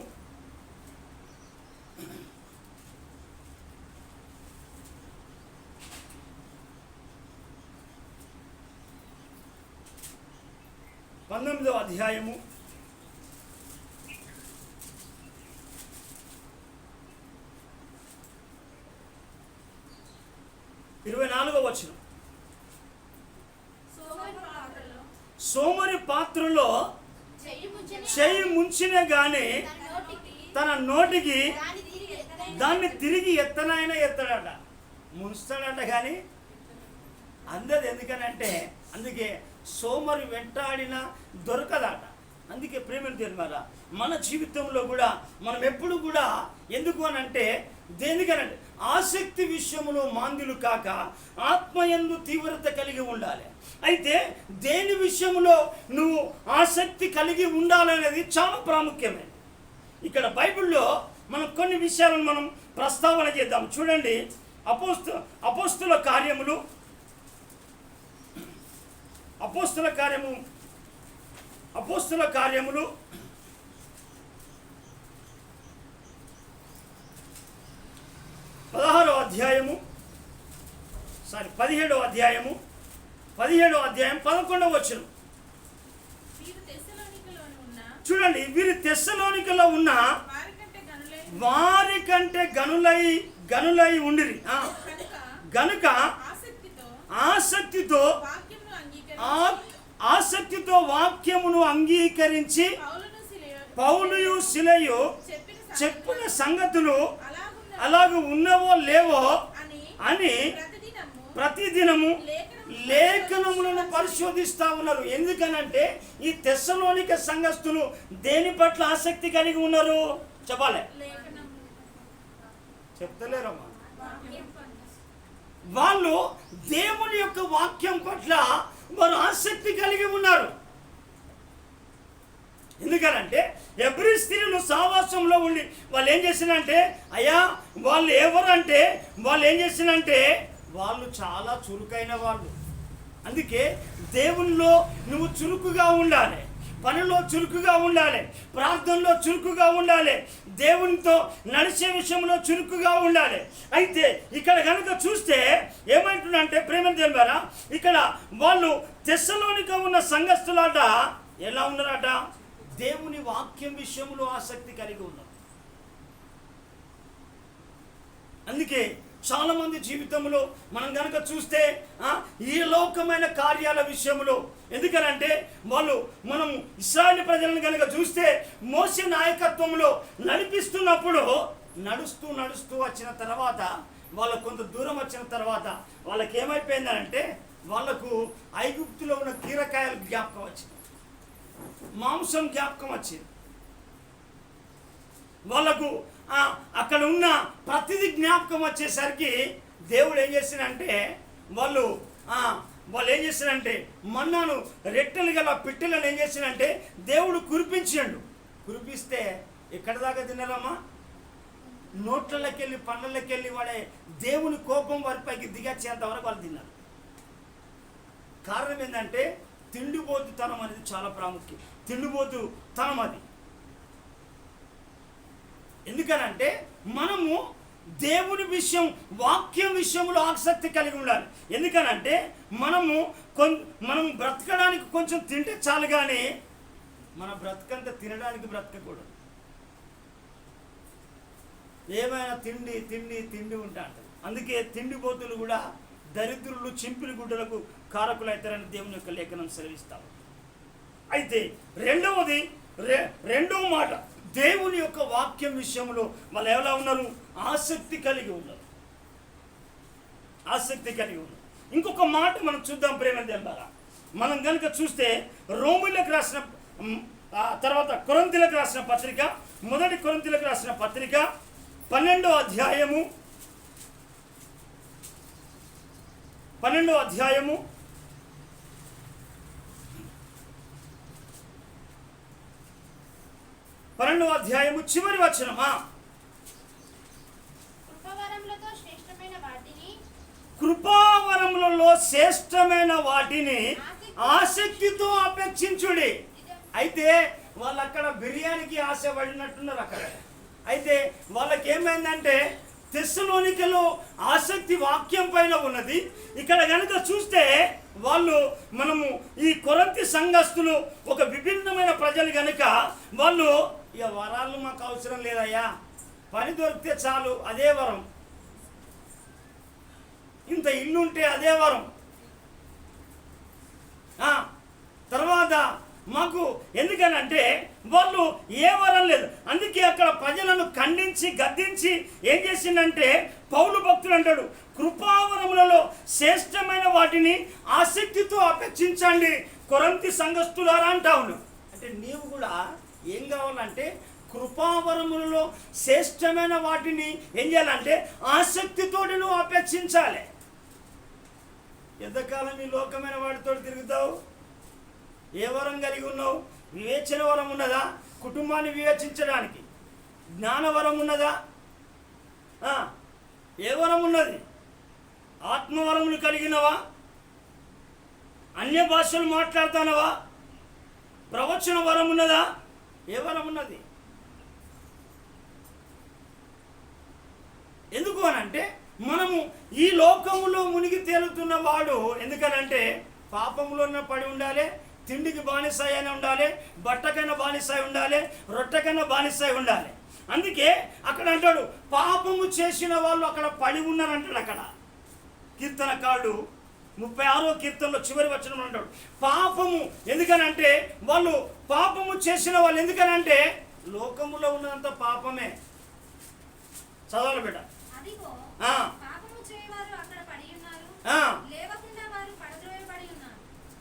19వ అధ్యాయము 24వ వచనం. సోమరి పాత్రలో చెయ్యి ముంచిన గాని తన నోటికి దాన్ని తిరిగి ఎత్తనైనా ఎత్తడట, ముంచుతాడట, కానీ అందది. ఎందుకనంటే అందుకే సోమరి వెంటాడిన దొరకదట. అందుకే ప్రేమను తీర్మారా మన జీవితంలో కూడా మనం ఎప్పుడు కూడా ఎందుకు అనంటే దేనికనంటే ఆసక్తి విషయంలో మాంద్యులు కాక ఆత్మయందు తీవ్రత కలిగి ఉండాలి. అయితే దేని విషయంలో నువ్వు ఆసక్తి కలిగి ఉండాలనేది చాలా ప్రాముఖ్యమైనది. ఇక్కడ బైబిల్లో మనం కొన్ని విషయాలను మనం ప్రస్తావన చేద్దాం. చూడండి, అపోస్తుల కార్యములు 17వ అధ్యాయము 11వ వచనం. చూడండి, వీరి తెస్సలోనికలో ఉన్న వారి కంటే గనులై ఉండిరి గనుక ఆసక్తితో వాక్యమును అంగీకరించి పౌలుయు సిలయు చెప్పిన సంగతులు అలాగూ ఉన్నవో లేవో అని ప్రతిదినము లేఖనములను పరిశోధిస్తూ ఉన్నారు. ఎందుకనంటే ఈ తెస్సలోనిక సంఘస్థులు దేని పట్ల ఆసక్తి కలిగి ఉన్నారు చెప్పాలి, చెప్తలేరమ్మా. వాళ్ళు దేవుని యొక్క వాక్యం పట్ల వారు ఆసక్తి కలిగి ఉన్నారు. ఎందుకనంటే ఎవ్రీ స్త్రీలు సహవాసంలో ఉండి వాళ్ళు ఏం చేసినంటే, అయ్యా వాళ్ళు ఎవరంటే వాళ్ళు ఏం చేసినంటే వాళ్ళు చాలా చురుకైన వాళ్ళు. అందుకే దేవునిలో నువ్వు చురుకుగా ఉండాలి, పనిలో చురుకుగా ఉండాలి, ప్రార్థనలో చురుకుగా ఉండాలి, దేవునితో నడిచే విషయంలో చురుకుగా ఉండాలి. అయితే ఇక్కడ కనుక చూస్తే ఏమంటుందంటే ప్రేమ ద్వారా ఇక్కడ వాళ్ళు తెస్సలోనిక ఉన్న సంఘస్థులాట ఎలా ఉన్నారట, దేవుని వాక్యం విషయంలో ఆసక్తి కలిగి ఉన్నారు. అందుకే చాలా మంది జీవితంలో మనం కనుక చూస్తే ఈ లోకమైన కార్యాల విషయంలో, ఎందుకనంటే మనం ఇశ్రాయేలు ప్రజలను కనుక చూస్తే మోసే నాయకత్వంలో నడిపిస్తున్నప్పుడు నడుస్తూ వచ్చిన తర్వాత వాళ్ళకు కొంత దూరం వచ్చిన తర్వాత వాళ్ళకి ఏమైపోయిందంటే వాళ్ళకు ఐగుప్తులో ఉన్న కీరకాయలు జ్ఞాపకం వచ్చింది, మాంసం జ్ఞాపకం వచ్చింది. వాళ్ళకు అక్కడ ఉన్న ప్రతిదీ జ్ఞాపకం వచ్చేసరికి దేవుడు ఏం చేసినంటే వాళ్ళు ఏం చేసినంటే మన్నాను రెట్టెలు గల పిట్టెలను ఏం చేసినంటే దేవుడు కురిపిస్తే ఎక్కడ దాకా తిన్నారమ్మా, నోట్లకెళ్ళి పండ్లకెళ్ళి వాడే దేవుని కోపం వారిపైకి దిగచ్చేంత వరకు వాళ్ళు తిన్నారు. కారణం ఏంటంటే తిండిపోతుతనం అనేది చాలా ప్రాముఖ్యం. తిండిపోతుతనం అది. ఎందుకనంటే మనము దేవుని విషయం వాక్యం విషయంలో ఆసక్తి కలిగి ఉండాలి. ఎందుకనంటే మనం బ్రతకడానికి కొంచెం తింటే చాలు, కానీ మన బ్రతకంతా తినడానికి బ్రతకకూడదు. ఏమైనా తిండి ఉంటా అంటారు. అందుకే తిండిపోతులు కూడా దరిద్రులు చింపిరి గుడ్డలకు కారకులు అవుతారని దేవుని యొక్క లేఖనం సెలవిస్తాం. అయితే రెండవ మాట, దేవుని యొక్క వాక్యం విషయంలో వాళ్ళు ఎలా ఉన్నారు, ఆసక్తి కలిగి ఉన్నారు. ఇంకొక మాట మనం చూద్దాం ప్రేమ ద్వారా. మనం కనుక చూస్తే రోమిలకు రాసిన తర్వాత కొరింథీయులకు రాసిన పత్రిక, మొదటి కొరింథీయులకు రాసిన పత్రిక 12వ అధ్యాయము 12వ అధ్యాయము 12వ అధ్యాయము చివరి వచనమా. కృపావరములలో శ్రేష్టమైన వాటిని ఆసక్తితో అపేక్షించుడి. అయితే వాళ్ళు అక్కడ బిర్యానీకి ఆశపడినట్టున్నారు అక్కడ. అయితే వాళ్ళకి ఏమైందంటే తెస్సలోనికలో ఆసక్తి వాక్యం పైన ఉన్నది. ఇక్కడ కనుక చూస్తే మనము ఈ కొరింథీ సంఘస్థులు ఒక విభిన్నమైన ప్రజలు కనుక వాళ్ళు ఇక వరాలు మాకు అవసరం లేదయ్యా, పని దొరికితే చాలు అదే వరం, ఇంత ఇల్లు ఉంటే అదే వరం, తర్వాత మాకు ఎందుకనంటే వాళ్ళు ఏ వరం లేదు. అందుకే అక్కడ ప్రజలను ఖండించి గద్దించి ఏం చేసిందంటే పౌలు భక్తుడు అంటాడు, కృపావరములలో శ్రేష్టమైన వాటిని ఆసక్తితో అపేక్షించండి కొరింథీ సంఘస్థులారా అంటా ఉన్నాడు. అంటే నీవు కూడా ఏం కావాలంటే కృపావరములలో శ్రేష్టమైన వాటిని ఏం చేయాలంటే ఆసక్తితో నువ్వు అపేక్షించాలి. ఎంతకాలం ఈ లోకమైన వాటితో తిరుగుతావు? ఏ వరం కలిగి ఉన్నావు? వివేచన వరం ఉన్నదా? కుటుంబాన్ని వివేచించడానికి జ్ఞానవరం ఉన్నదా? ఏ వరం ఉన్నది? ఆత్మవరములు కలిగినవా? అన్య భాషలు మాట్లాడుతానవా? ప్రవచన వరం ఉన్నదా? ఏ వరం ఉన్నది? ఎందుకు అనంటే మనము ఈ లోకములో మునిగి తేలుతున్న వాడు ఎందుకనంటే పాపంలోనే పడి ఉండాలి, తిండికి బానిసాయి అని ఉండాలి, బట్టకైనా బానిసాయి ఉండాలి, రొట్టెకైనా బానిసాయి ఉండాలి. అందుకే అక్కడ అంటాడు పాపము చేసిన వాళ్ళు అక్కడ పడి ఉన్నారంటాడు. అక్కడ కీర్తనకారుడు 36వ కీర్తనలో చివరి వచనం అంటాడు పాపము ఎందుకనంటే వాళ్ళు పాపము చేసిన వాళ్ళు ఎందుకనంటే లోకములో ఉన్నంత పాపమే. చదవాలి బిడ్డ.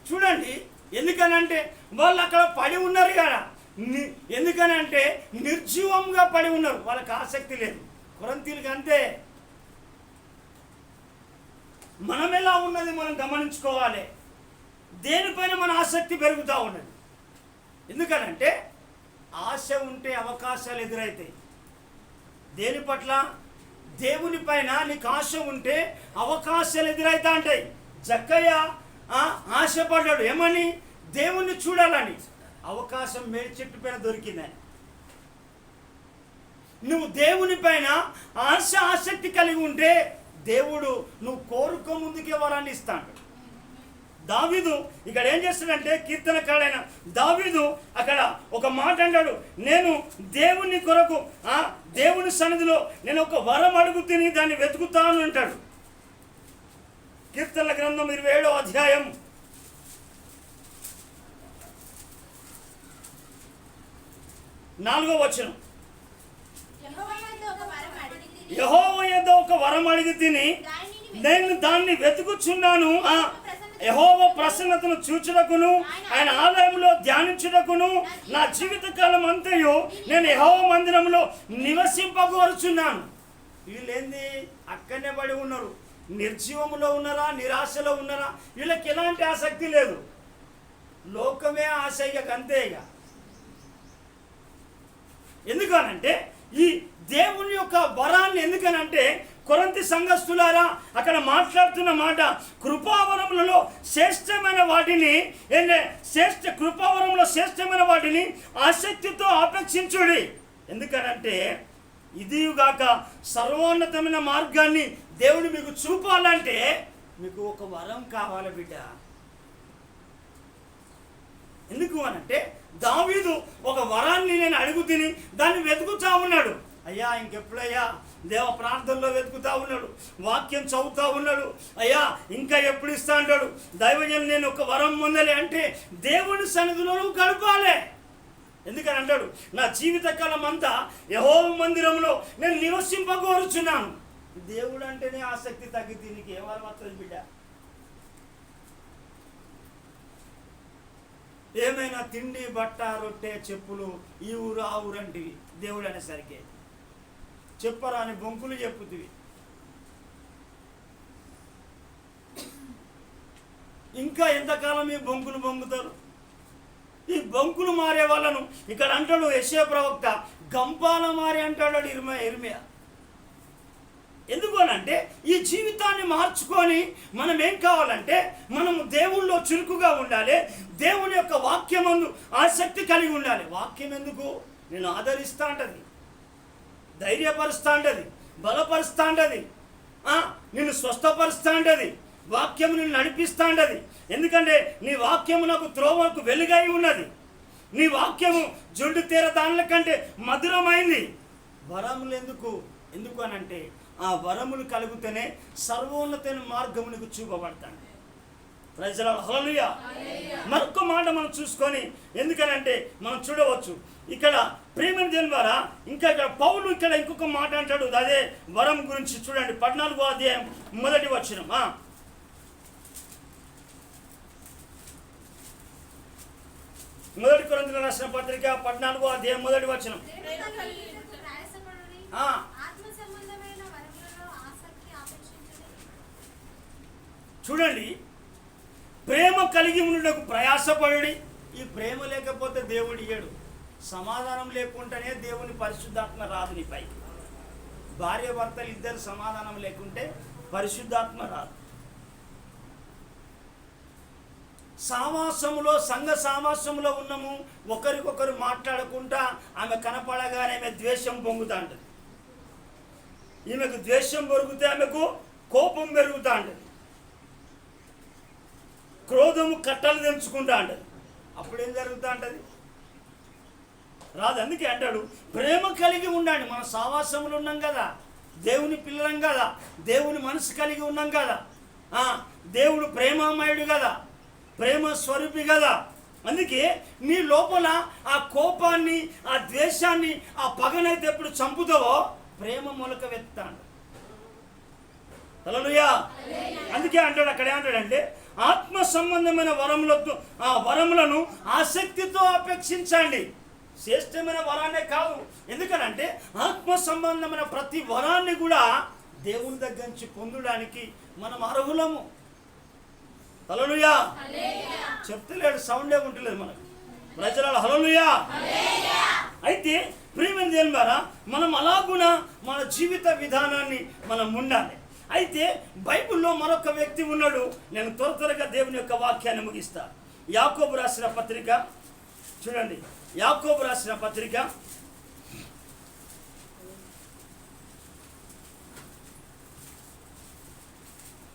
చూడండి ఎందుకనంటే వాళ్ళు అక్కడ పడి ఉన్నారు కదా, ఎందుకనంటే నిర్జీవంగా పడి ఉన్నారు, వాళ్ళకి ఆసక్తి లేదు. కొరింథీయులకు అంతే. మనం ఎలా ఉన్నది మనం గమనించుకోవాలి. దేనిపైన మన ఆసక్తి పెరుగుతూ ఉన్నది. ఎందుకనంటే ఆశ ఉంటే అవకాశాలు ఎదురవుతాయి. దేని పట్ల? దేవుని పైన నీకు ఆశ ఉంటే అవకాశాలు ఎదురైతా ఉంటాయి. జక్కయ్య ఆశపడ్డాడు ఏమని? దేవుణ్ణి చూడాలని. అవకాశం మేడి చెట్టు పైన దొరికిందని. నువ్వు దేవుని పైన ఆసక్తి కలిగి ఉంటే దేవుడు నువ్వు కోరుకో ముందుకే వరాన్ని ఇస్తాడు. దావీదు ఇక్కడ ఏం చేస్తాడంటే కీర్తనకారుడైన దావీదు అక్కడ ఒక మాట అంటాడు, నేను దేవుని కొరకు దేవుని సన్నిధిలో నేను ఒక వరం అడుగుతుని దాన్ని వెతుకుతాను అంటాడు. కీర్తనల గ్రంథం 27వ అధ్యాయం 4వ వచనం. యెహోవా యొద్ద ఒక వరం అడిగి తిని నేను దాన్ని వెతుకుచున్నాను. యెహోవా ప్రసన్నతను చూచుటకును ఆయన ఆలయంలో ధ్యానించుటకును నా జీవితకాలం అంతయు నేను యెహోవా మందిరంలో నివసింపగోరుచున్నాను. వీళ్ళేంది అక్కడనే పడి ఉన్నారు, నిర్జీవములో ఉన్నారా, నిరాశలో ఉన్నారా? వీళ్ళకి ఎలాంటి ఆసక్తి లేదు, లోకమే ఆశ, ఇక అంతే. ఇక ఎందుకనంటే ఈ దేవుని యొక్క వరాన్ని ఎందుకనంటే కొరింథీ సంఘస్థులారా అక్కడ మాట్లాడుతున్న మాట కృపావరములలో శ్రేష్టమైన వాటిని కృపావరంలో శ్రేష్టమైన వాటిని ఆసక్తితో అపేక్షించుడి. ఎందుకనంటే ఇదిగాక సర్వోన్నతమైన మార్గాన్ని దేవుడు మీకు చూపాలంటే మీకు ఒక వరం కావాలి బిడ్డ. ఎందుకు అనంటే దావీదు ఒక వరాన్ని నేను అడుగు తిని దాన్ని వెతుకుతా ఉన్నాడు. అయ్యా ఇంకెప్పుడయ్యా దేవ ప్రార్థనలో వెతుకుతా ఉన్నాడు, వాక్యం చదువుతా ఉన్నాడు. అయ్యా ఇంకా ఎప్పుడు ఇస్తా అంటాడు. దైవజనులు నేను ఒక వరం పొందలే అంటే దేవుని సన్నిధిలో గడపాలి. ఎందుకని అంటాడు నా జీవితకాలం అంతా యెహోవా మందిరంలో నేను నివసింపగోరుచున్నాను. దేవుడు అంటేనే ఆసక్తి తగ్గితే నీకు ఏ వరం వస్తుంది బిడ్డ? ఏమైనా తిండి బట్ట రొట్టె చెప్పులు ఈ ఊరు ఆ ఊరు అంటివి, దేవుడు అనేసరికి చెప్పరా అని బొంకులు చెప్పుతివి. ఇంకా ఎంతకాలం ఈ బొంకులు బొంగుతారు? ఈ బొంకులు మారే వాళ్ళను ఇక్కడ అంటాడు యెషయా ప్రవక్త, గంపాల మారి అంటాడు ఇర్మియా. ఎందుకు అనంటే ఈ జీవితాన్ని మార్చుకొని మనం ఏం కావాలంటే మనము దేవుళ్ళో చురుకుగా ఉండాలి, దేవుని యొక్క వాక్యమందు ఆసక్తి కలిగి ఉండాలి. వాక్యం ఎందుకు? నేను ఆదరిస్తా అంటది, ధైర్యపరుస్తా అంటది, బలపరుస్తా అంటది, నిన్ను స్వస్థపరుస్తా అంటది, వాక్యము నిన్ను నడిపిస్తా అంటది. ఎందుకంటే నీ వాక్యము నాకు త్రోవకు వెలుగై ఉన్నది, నీ వాక్యము జుండు తీర దానిల కంటే మధురమైంది. వరములు ఎందుకు అనంటే ఆ వరములు కలిగితేనే సర్వోన్నతమైన మార్గమునికి చూపబడతాను. ప్రైజ్ ది లార్డ్, హల్లెలూయా. మరొక మాట మనం చూసుకొని, ఎందుకనంటే మనం చూడవచ్చు ఇక్కడ ప్రేమ దేవుని ద్వారా ఇంకా ఇక్కడ పౌలు ఇక్కడ ఇంకొక మాట అంటాడు, అదే వరం గురించి. చూడండి 14వ అధ్యాయం 1వ వచనం. 1 కొరింథీయులకు రాసిన పత్రిక 14వ అధ్యాయం 1వ వచనం. చూడండి, ప్రేమ కలిగి ఉండటకు ప్రయాసపడి. ఈ ప్రేమ లేకపోతే దేవుడు ఇయ్యడు. సమాధానం లేకుండానే దేవుని పరిశుద్ధాత్మ రాదు నీ పైకి. భార్య భర్తలు ఇద్దరు సమాధానం లేకుంటే పరిశుద్ధాత్మ రాదు. సావాసములో, సంఘ సావాసములో ఉన్నాము, ఒకరికొకరు మాట్లాడకుండా ఆమె కనపడగానే ఆమె ద్వేషం పొంగుతా ఉంటుంది. ఈమెకు ద్వేషం పెరిగితే ఆమెకు కోపం పెరుగుతూ ఉంటుంది, క్రోధము కట్టలు తెంచుకుంటా ఉంటుంది. అప్పుడేం జరుగుతూ ఉంటుంది? రాదు. అందుకే అంటాడు ప్రేమ కలిగి ఉండండి. మన సావాసములు ఉన్నాం కదా, దేవుని పిల్లలం కదా, దేవుని మనసు కలిగి ఉన్నాం కదా, దేవుడు ప్రేమమయుడు కదా, ప్రేమ స్వరూపి కదా. అందుకే నీ లోపల ఆ కోపాన్ని, ఆ ద్వేషాన్ని, ఆ పగనైతే ఎప్పుడు చంపుతావో ప్రేమ మొలక వెత్తాడు. హల్లెలూయా. అందుకే అంటాడు, అక్కడే అంటాడంటే ఆత్మ సంబంధమైన ఆ వరములను ఆసక్తితో అపేక్షించండి. శ్రేష్టమైన వరాన్నే కాదు. ఎందుకనంటే ఆత్మ సంబంధమైన ప్రతి వరాన్ని కూడా దేవుని దగ్గర నుంచి పొందడానికి మనం అర్హులము. హల్లెలూయా. చెప్తలేడు, సౌండే ఉంటలేదు మనకు. ప్రజలు హల్లెలూయా. అయితే ప్రియమైన దేవుని ద్వారా మనం అలాగున మన జీవిత విధానాన్ని మనం ఉండాలి. అయితే బైబిల్లో మరొక వ్యక్తి ఉన్నాడు. నేను త్వరగా దేవుని యొక్క వాక్యాన్ని ముగిస్తా. యాకోబు రాసిన పత్రిక చూడండి, యాకోబు రాసిన పత్రిక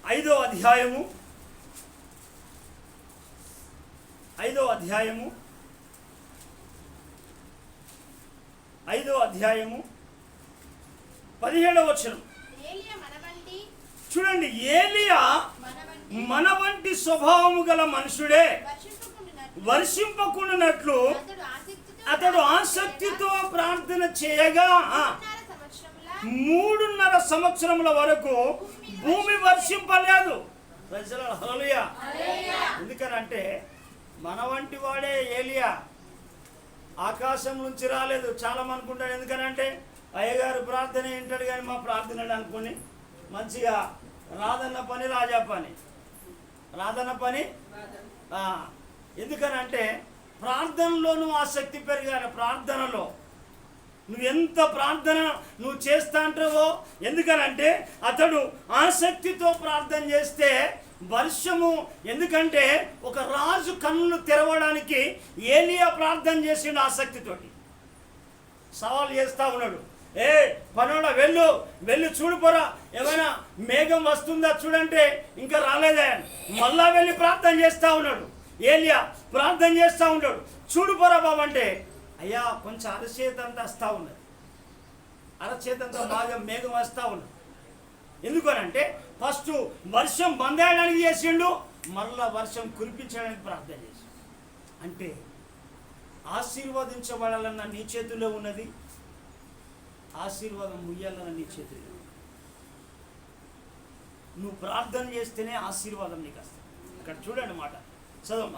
5వ అధ్యాయము 5వ అధ్యాయము 17వ వచనం. చూడండి, ఏలియా మన వంటి స్వభావము గల మనుషుడే, వర్షింపకుండానట్లు అతడు ఆసక్తితో ప్రార్థన చేయగా 3.5 సంవత్సరముల వరకు భూమి వర్షింపలేదు. హల్లెలూయా. ఎందుకనంటే మన వంటి వాడే ఏలియా, ఆకాశం నుంచి రాలేదు. చాలా అనుకుంటాడు, ఎందుకనంటే అయ్యగారు ప్రార్థన వింటాడు కానీ మా ప్రార్థన అనుకుని మంచిగా రాదన్న పని రాజా పని, రాదన్న పని. ఎందుకనంటే ప్రార్థనలో నువ్వు ఆసక్తి పెరగాలి. ప్రార్థనలో నువ్వు ఎంత ప్రార్థన నువ్వు చేస్తా అంటావో. ఎందుకనంటే అతడు ఆసక్తితో ప్రార్థన చేస్తే వర్షము, ఎందుకంటే ఒక రాజు కన్నులు తెరవడానికి ఏలియా ప్రార్థన చేసిండు ఆసక్తితోటి. సవాల్ చేస్తా ఉన్నాడు, ఏ పనోడా వెళ్ళు చూడుపోరా, ఏమైనా మేఘం వస్తుందా చూడంటే ఇంకా రాలేదే. మళ్ళా వెళ్ళి ప్రార్థన చేస్తూ ఉన్నాడు. ఏలియా ప్రార్థన చేస్తూ ఉంటాడు, చూడుపోరా బాబు అంటే, అయ్యా కొంచెం అరచేతంతా వస్తూ ఉన్నది, అరచేతంతా బాగా మేఘం వస్తూ ఉన్నది. ఎందుకనంటే ఫస్ట్ వర్షం బందేయడానికి చేసిండు, మళ్ళా వర్షం కురిపించడానికి ప్రార్థన చేసిండు. అంటే ఆశీర్వదించబడాలన్న నీ చేతిలో ఉన్నది, ఆశీర్వాదం ముయ్యాలన్న నీ చేతిలో. నువ్వు ప్రార్థన చేస్తేనే ఆశీర్వాదం నీకు వస్తుంది. ఇక్కడ చూడండి మాట చదువు.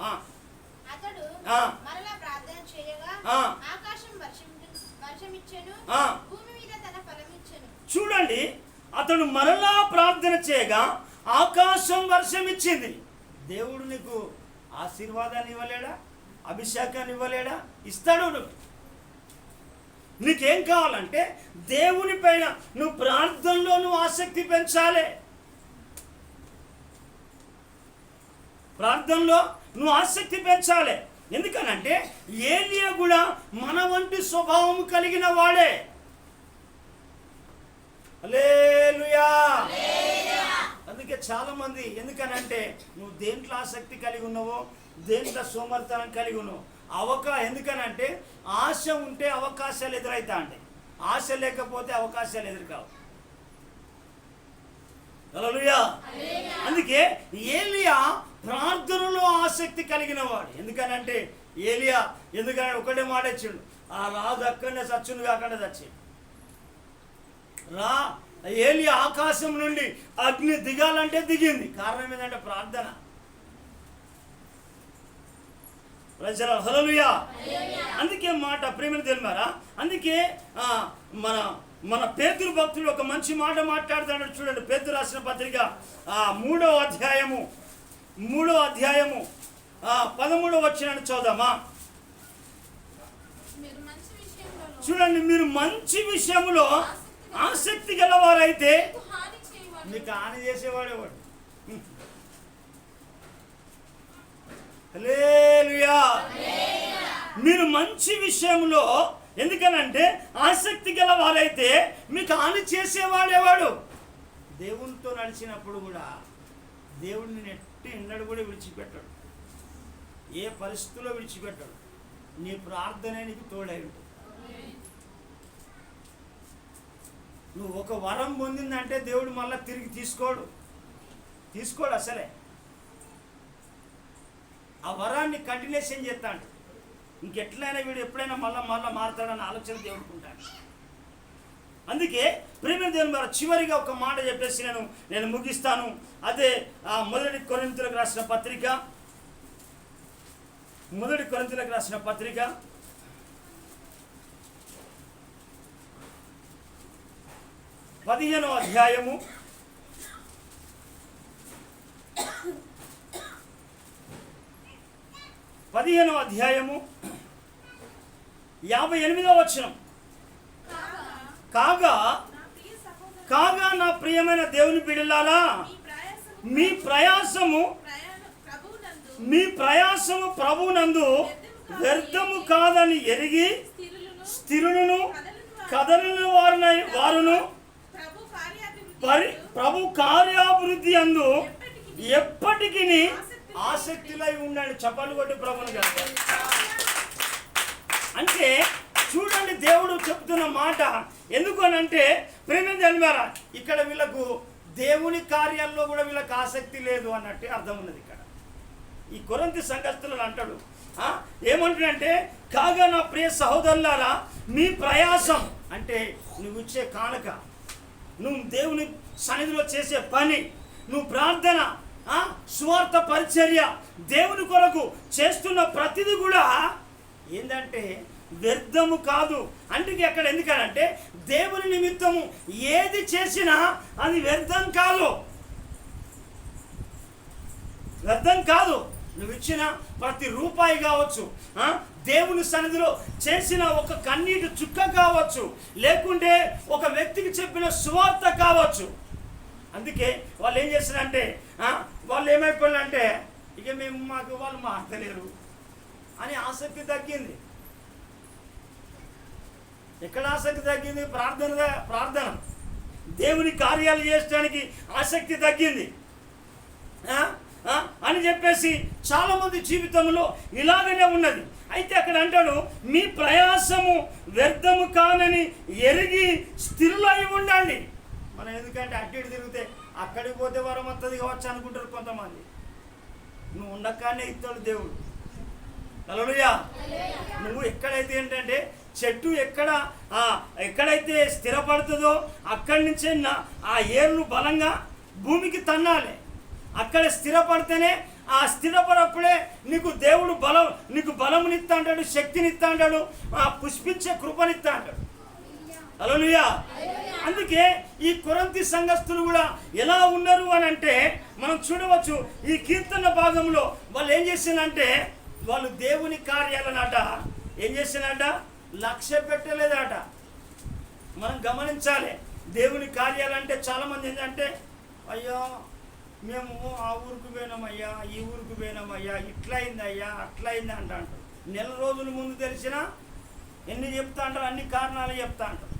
చూడండి, అతడు మరలా ప్రార్థన చేయగా ఆకాశం వర్షం ఇచ్చింది, దేవుడు నీకు ఆశీర్వాదాన్ని ఇవ్వలేడా? అభిషేకాన్ని ఇవ్వలేడా? ఇస్తాడు. నీకేం కావాలంటే దేవుని పైన నువ్వు ప్రార్థనలో నువ్వు ఆసక్తి పెంచాలి. ప్రార్థనలో నువ్వు ఆసక్తి పెంచాలి. ఎందుకనంటే ఏలియా కూడా మన వంటి స్వభావం కలిగిన వాడే. హల్లెలూయా. అందుకే చాలా మంది ఎందుకనంటే నువ్వు దేంట్లో ఆసక్తి కలిగి ఉన్నావో, దేంట్లో సోమర్థనం కలిగి ఉన్నావు ఎందుకనంటే ఆశ ఉంటే అవకాశాలు ఎదురైతా ఉంటాయి, ఆశ లేకపోతే అవకాశాలు ఎదురుకావు. హల్లెలూయా. అందుకే ఏలియా ప్రార్థనలో ఆసక్తి కలిగిన వాడు. ఎందుకనంటే ఏలియా ఎందుకనంటే ఒకటే మాట ఇచ్చిండు, ఆ రాజు అక్కడనే చచ్చును కాకుండా చచ్చిండు. ఏలియా ఆకాశం నుండి అగ్ని దిగాలంటే దిగింది. కారణం ఏంటంటే ప్రార్థన. హల్లెలూయా. అందుకే మాట ప్రేమను తెలిమారా. అందుకే మన పేతురు భక్తుడు ఒక మంచి మాట మాట్లాడుతాడు. చూడండి, పేతురు రాసిన పత్రిక 3వ అధ్యాయము 13వ వచనాన్ని చదువుదామా. చూడండి, మీరు మంచి విషయంలో ఆసక్తి గలవారైతే మీకు హాని చేసేవాడేవాడు. హల్లెలూయా. మీరు మంచి విషయంలో ఎందుకనంటే ఆసక్తి గల వారైతే మీకు హాని చేసేవాడేవాడు. దేవునితో నడిచినప్పుడు కూడా దేవుడిని నెట్టి ఎన్నడు కూడా విడిచిపెట్టాడు, ఏ పరిస్థితుల్లో విడిచిపెట్టాడు. నీ ప్రార్థనే నీకు తోడై ఉంటుంది. నువ్వు ఒక వరం పొందిందంటే దేవుడు మళ్ళీ తిరిగి తీసుకోడు అసలే. ఆ వరాన్ని కంటిన్యూషన్ చేస్తాడు. ఇంకెట్లయినా వీడు ఎప్పుడైనా మళ్ళా మారుతాడని ఆలోచన దేవుడుకుంటాడు. అందుకే ప్రేమ దేవుని వారు చివరిగా ఒక మాట చెప్పేసి నేను ముగిస్తాను. అదే 1 కొరింథీయులకు రాసిన పత్రిక 15వ అధ్యాయము 58వ వచనం. కాగా నా ప్రియమైన దేవుని బిడ్డలారా, మీ ప్రయాసము ప్రభువునందు వ్యర్థము కాదని ఎరిగి స్థిరులను కదలను వారును ప్రభు కార్యాభివృద్ధి అందు ఎప్పటికీ ఆసక్తిలో ఉండండి. చప్పలు కొట్టి ప్రభుని గారు. అంటే చూడండి, దేవుడు చెప్తున్న మాట ఎందుకు అనంటే ప్రేమ జన్మారా, ఇక్కడ వీళ్ళకు దేవుని కార్యాల్లో కూడా వీళ్ళకి ఆసక్తి లేదు అన్నట్టు అర్థం ఉన్నది. ఇక్కడ ఈ కొరింథీ సంఘస్థులను అంటాడు, ఏమంటాడంటే కాగా నా ప్రియ సహోదరులారా, మీ ప్రయాసం అంటే నువ్వు ఇచ్చే కానుక, నువ్వు దేవుని సన్నిధిలో చేసే పని, నువ్వు ప్రార్థన, సువార్త పరిచర్య, దేవుని కొరకు చేస్తున్న ప్రతిదీ కూడా ఏంటంటే వ్యర్థము కాదు. అందుకే అక్కడ ఎందుకనంటే దేవుని నిమిత్తము ఏది చేసినా అది వ్యర్థం కాదు. నువ్వు ఇచ్చిన ప్రతి రూపాయి కావచ్చు, దేవుని సన్నిధిలో చేసిన ఒక కన్నీటి చుక్క కావచ్చు, లేకుంటే ఒక వ్యక్తికి చెప్పిన సువార్త కావచ్చు. అందుకే వాళ్ళు ఏం చేస్తారంటే వాళ్ళు ఏమైపోయారంటే ఇక మాకు వాళ్ళు మాట్లాడలేరు అని ఆసక్తి తగ్గింది. ఎక్కడ ఆసక్తి తగ్గింది? ప్రార్థన దేవుని కార్యాలు చేయడానికి ఆసక్తి తగ్గింది అని చెప్పేసి చాలామంది జీవితంలో ఇలాగనే ఉన్నది. అయితే అక్కడ అంటాడు, మీ ప్రయాసము వ్యర్థము కానని ఎరిగి స్థిరులై ఉండండి. మనం ఎందుకంటే అటు ఇటు తిరిగితే అక్కడికి పోతే వరం వస్తుంది కావచ్చు అనుకుంటారు కొంతమంది. నువ్వు ఉండగానే ఇస్తాడు దేవుడు. హల్లెలూయా. నువ్వు ఎక్కడైతే ఏంటంటే చెట్టు ఎక్కడైతే స్థిరపడుతుందో అక్కడి నుంచే ఆ ఏర్లు బలంగా భూమికి తన్నాలి. అక్కడ స్థిరపడితేనే ఆ స్థిరపడప్పుడే నీకు దేవుడు నీకు బలమునిస్తా అంటాడు, శక్తినిస్తా అంటాడు, పుష్పించే కృపనిస్తా అంటాడు. హల్లెలూయా. అందుకే ఈ కొరింథీ సంఘస్థులు కూడా ఎలా ఉన్నారు అని అంటే మనం చూడవచ్చు. ఈ కీర్తన భాగంలో వాళ్ళు ఏం చేసిందంటే వాళ్ళు దేవుని కార్యాలన్నట ఏం చేసిందంట లక్ష్య పెట్టలేదట. మనం గమనించాలి. దేవుని కార్యాలంటే చాలామంది ఏంటంటే అయ్యా మేము ఆ ఊరికి పోయినామయ్యా, ఈ ఊరికి పోయినామయ్యా, ఇట్లయిందయ్యా అట్లయింది అంటారు. నెల రోజుల ముందు తెలిసినా ఎన్ని చెప్తా అంటారు, అన్ని కారణాలు చెప్తా అంటారు.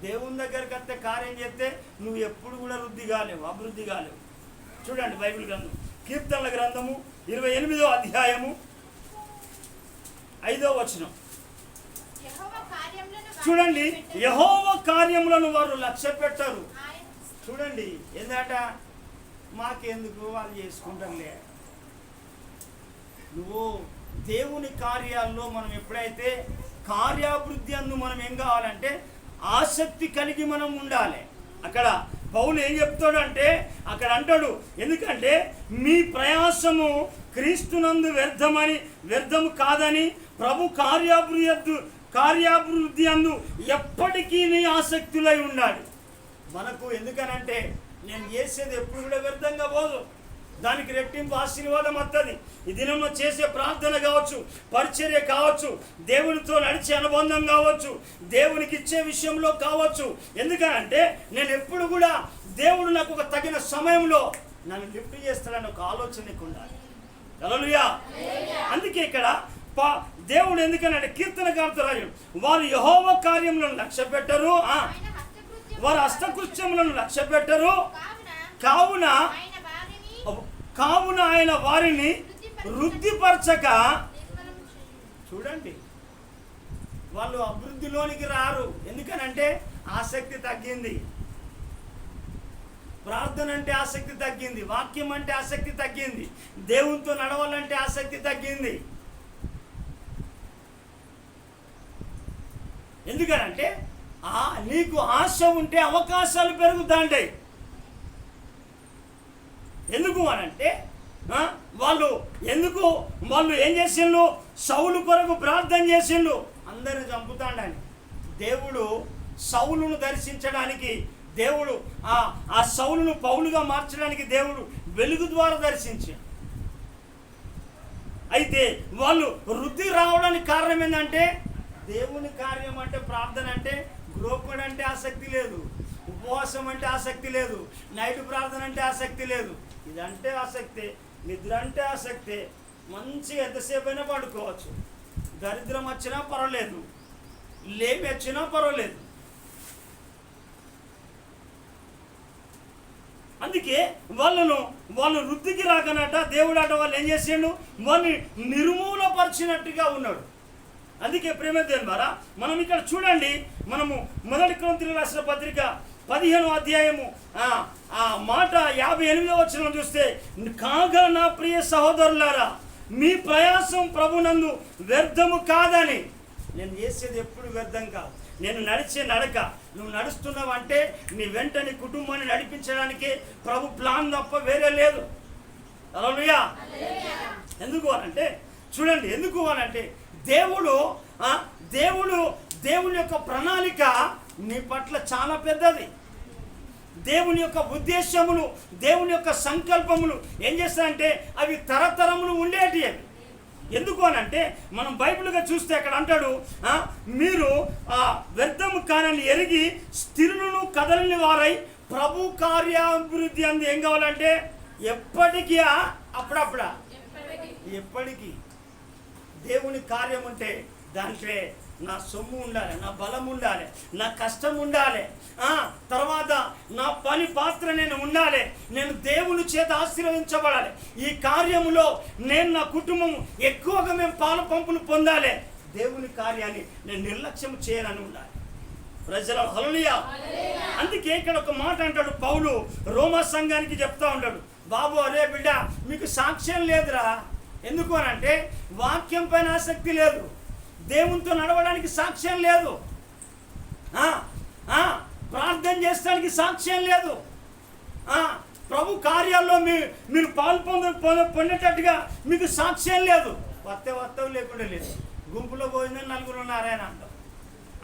దేవుని దగ్గరికి వస్తే కార్యం చేస్తే నువ్వు ఎప్పుడు కూడా వృద్ధి కాలేవు, అభివృద్ధి కాలేవు. చూడండి బైబిల్ గ్రంథం కీర్తనల గ్రంథము 28వ అధ్యాయము 5వ వచనం చూడండి. యెహోవా కార్యములను వారు లక్ష్య పెట్టరు. చూడండి ఏందట, మాకెందుకు వాళ్ళు చేసుకుంటారులే. నువ్వు దేవుని కార్యాల్లో మనం ఎప్పుడైతే కార్యాభివృద్ధి అందు మనం ఏం కావాలంటే ఆసక్తి కలిగి మనం ఉండాలి. అక్కడ పౌలు ఏం చెప్తాడంటే అక్కడ అంటాడు, ఎందుకంటే మీ ప్రయాసము క్రీస్తునందు వ్యర్థము కాదని ప్రభు కార్యాభివృద్ధి అందు ఎప్పటికీ నీ ఆసక్తులై ఉండాలి. మనకు ఎందుకనంటే నేను చేసేది ఎప్పుడు కూడా వ్యర్థంగా పోదు, దానికి రెట్టింపు ఆశీర్వాదం వస్తుంది. ఈ దినంలో చేసే ప్రార్థన కావచ్చు, పరిచర్య కావచ్చు, దేవునితో నడిచే అనుబంధం కావచ్చు, దేవునికి ఇచ్చే విషయంలో కావచ్చు. ఎందుకనంటే నేను ఎప్పుడు కూడా దేవుడు నాకు ఒక తగిన సమయంలో నన్ను లిఫ్ట్ చేస్తాడని ఒక ఆలోచనకు ఉండాలి. హల్లెలూయా. అందుకే ఇక్కడ దేవుడు ఎందుకనంటే కీర్తనకారుడు రాజు వారు యెహోవా కార్యములను లక్ష్య పెట్టరు, వారు హస్తకృత్యములను లక్ష్య పెట్టరు, కావున ఆయన వారిని వృద్ధిపరచక. చూడండి వాళ్ళు అభివృద్ధిలోనికి రారు. ఎందుకనంటే ఆసక్తి తగ్గింది, ప్రార్థన అంటే ఆసక్తి తగ్గింది, వాక్యం అంటే ఆసక్తి తగ్గింది, దేవునితో నడవాలంటే ఆసక్తి తగ్గింది. ఎందుకనంటే నీకు ఆశ ఉంటే అవకాశాలు పెరుగుతాంటాయి. ఎందుకు అనంటే వాళ్ళు ఏం చేసిండ్రు, సౌలు కొరకు ప్రార్థన చేసిండ్రు, అందరిని చంపుతాడని. దేవుడు సౌలును దర్శించడానికి, దేవుడు ఆ సౌలును పౌలుగా మార్చడానికి దేవుడు వెలుగు ద్వారా దర్శించాడు. అయితే వాళ్ళు వృద్ధి రావడానికి కారణం ఏంటంటే దేవుని కార్యం అంటే ప్రార్థన అంటే గ్రోపడ్ అంటే ఆసక్తి లేదు, ఉపవాసం అంటే ఆసక్తి లేదు, నైట్ ప్రార్థన అంటే ఆసక్తి లేదు. ఇదంటే ఆసక్తి, నిద్ర అంటే ఆసక్తి. మంచిగా ఎంతసేపు అయినా పడుకోవచ్చు, దరిద్రం వచ్చినా పర్వాలేదు, లేమి వచ్చినా పర్వాలేదు. అందుకే వాళ్ళు వృద్ధికి రాకనట దేవుడు అట వాళ్ళు ఏం చేసిండు, వాళ్ళని నిర్మూలపరిచినట్టుగా ఉన్నాడు. అందుకే ప్రేమ దేవుని ద్వారా మనం ఇక్కడ చూడండి, మనము 1 కొరింథీయులకు రాసిన పత్రిక 15వ అధ్యాయము ఆ మాట 58వ వచనం చూస్తే, కాగా నా ప్రియ సహోదరులారా మీ ప్రయాసం ప్రభునందు వ్యర్థము కాదని. నేను చేసేది ఎప్పుడు వ్యర్థం కాదు. నేను నడిచే నడక, నువ్వు నడుస్తున్నావు అంటే నీ వెంట నీ కుటుంబాన్ని నడిపించడానికి ప్రభు ప్లాన్ తప్ప వేరే లేదు. హల్లెలూయా. ఎందుకు అనంటే చూడండి, ఎందుకు అనంటే దేవుని యొక్క ప్రణాళిక నీ పట్ల చాలా పెద్దది. దేవుని యొక్క ఉద్దేశములు, దేవుని యొక్క సంకల్పములు ఏం చేస్తాయంటే అవి తరతరములు ఉండేటి. అవి ఎందుకు అనంటే మనం బైబిల్గా చూస్తే అక్కడ అంటాడు, మీరు వ్యర్థము కానని ఎరిగి స్థిరులను కదలని వారై ప్రభు కార్యాభివృద్ధి అందు ఏం కావాలంటే ఎప్పటికీ అప్పుడప్పుడా ఎప్పటికీ దేవుని కార్యం ఉంటే దాంట్లో నా సొమ్ము ఉండాలి, నా బలం ఉండాలి, నా కష్టం ఉండాలి, తర్వాత నా పని పాత్ర నేను ఉండాలి, నేను దేవుని చేత ఆశీర్వదించబడాలి. ఈ కార్యములో నేను నా కుటుంబం ఎక్కువగా మేము పాలు పంపులు పొందాలి. దేవుని కార్యాన్ని నేను నిర్లక్ష్యం చేయాలని ఉండాలి. ప్రజల హల్లెలూయా. అందుకే ఇక్కడ ఒక మాట అంటాడు పౌలు, రోమా సంఘానికి చెప్తా ఉంటాడు, బాబు అరే బిడ్డ మీకు సాక్ష్యం లేదురా. ఎందుకు అనంటే వాక్యం పైన ఆసక్తి లేదు, దేవునితో నడవడానికి సాక్ష్యం లేదు, ప్రార్థన చేసడానికి సాక్ష్యం లేదు, ప్రభు కార్యాల్లో మీరు పాలు పొందేటట్టుగా మీకు సాక్ష్యం లేదు. వత్తవు లేకుండా లేదు. గుంపులో పోయిందని నలుగురు ఉన్నారాయన అంటాం.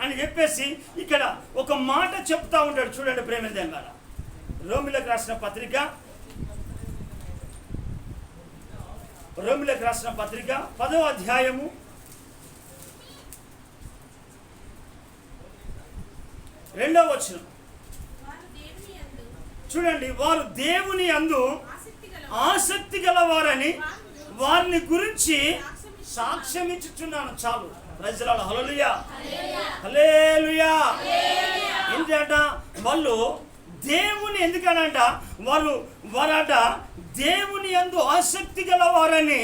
అని చెప్పేసి ఇక్కడ ఒక మాట చెప్తా ఉంటాడు. చూడండి ప్రేమదేంగాల, రోమిలకు రాసిన పత్రిక 10వ అధ్యాయము 2వ వచనం చూడండి. వారు దేవుని యందు ఆసక్తి గలవారని వారిని గురించి సాక్ష్యం ఇచ్చుచున్నాను. చాలు. Praise Lord. Hallelujah, hallelujah. ఏంటంట వాళ్ళు దేవుని ఎందుకనంట వారంట దేవుని యందు ఆసక్తి గలవారని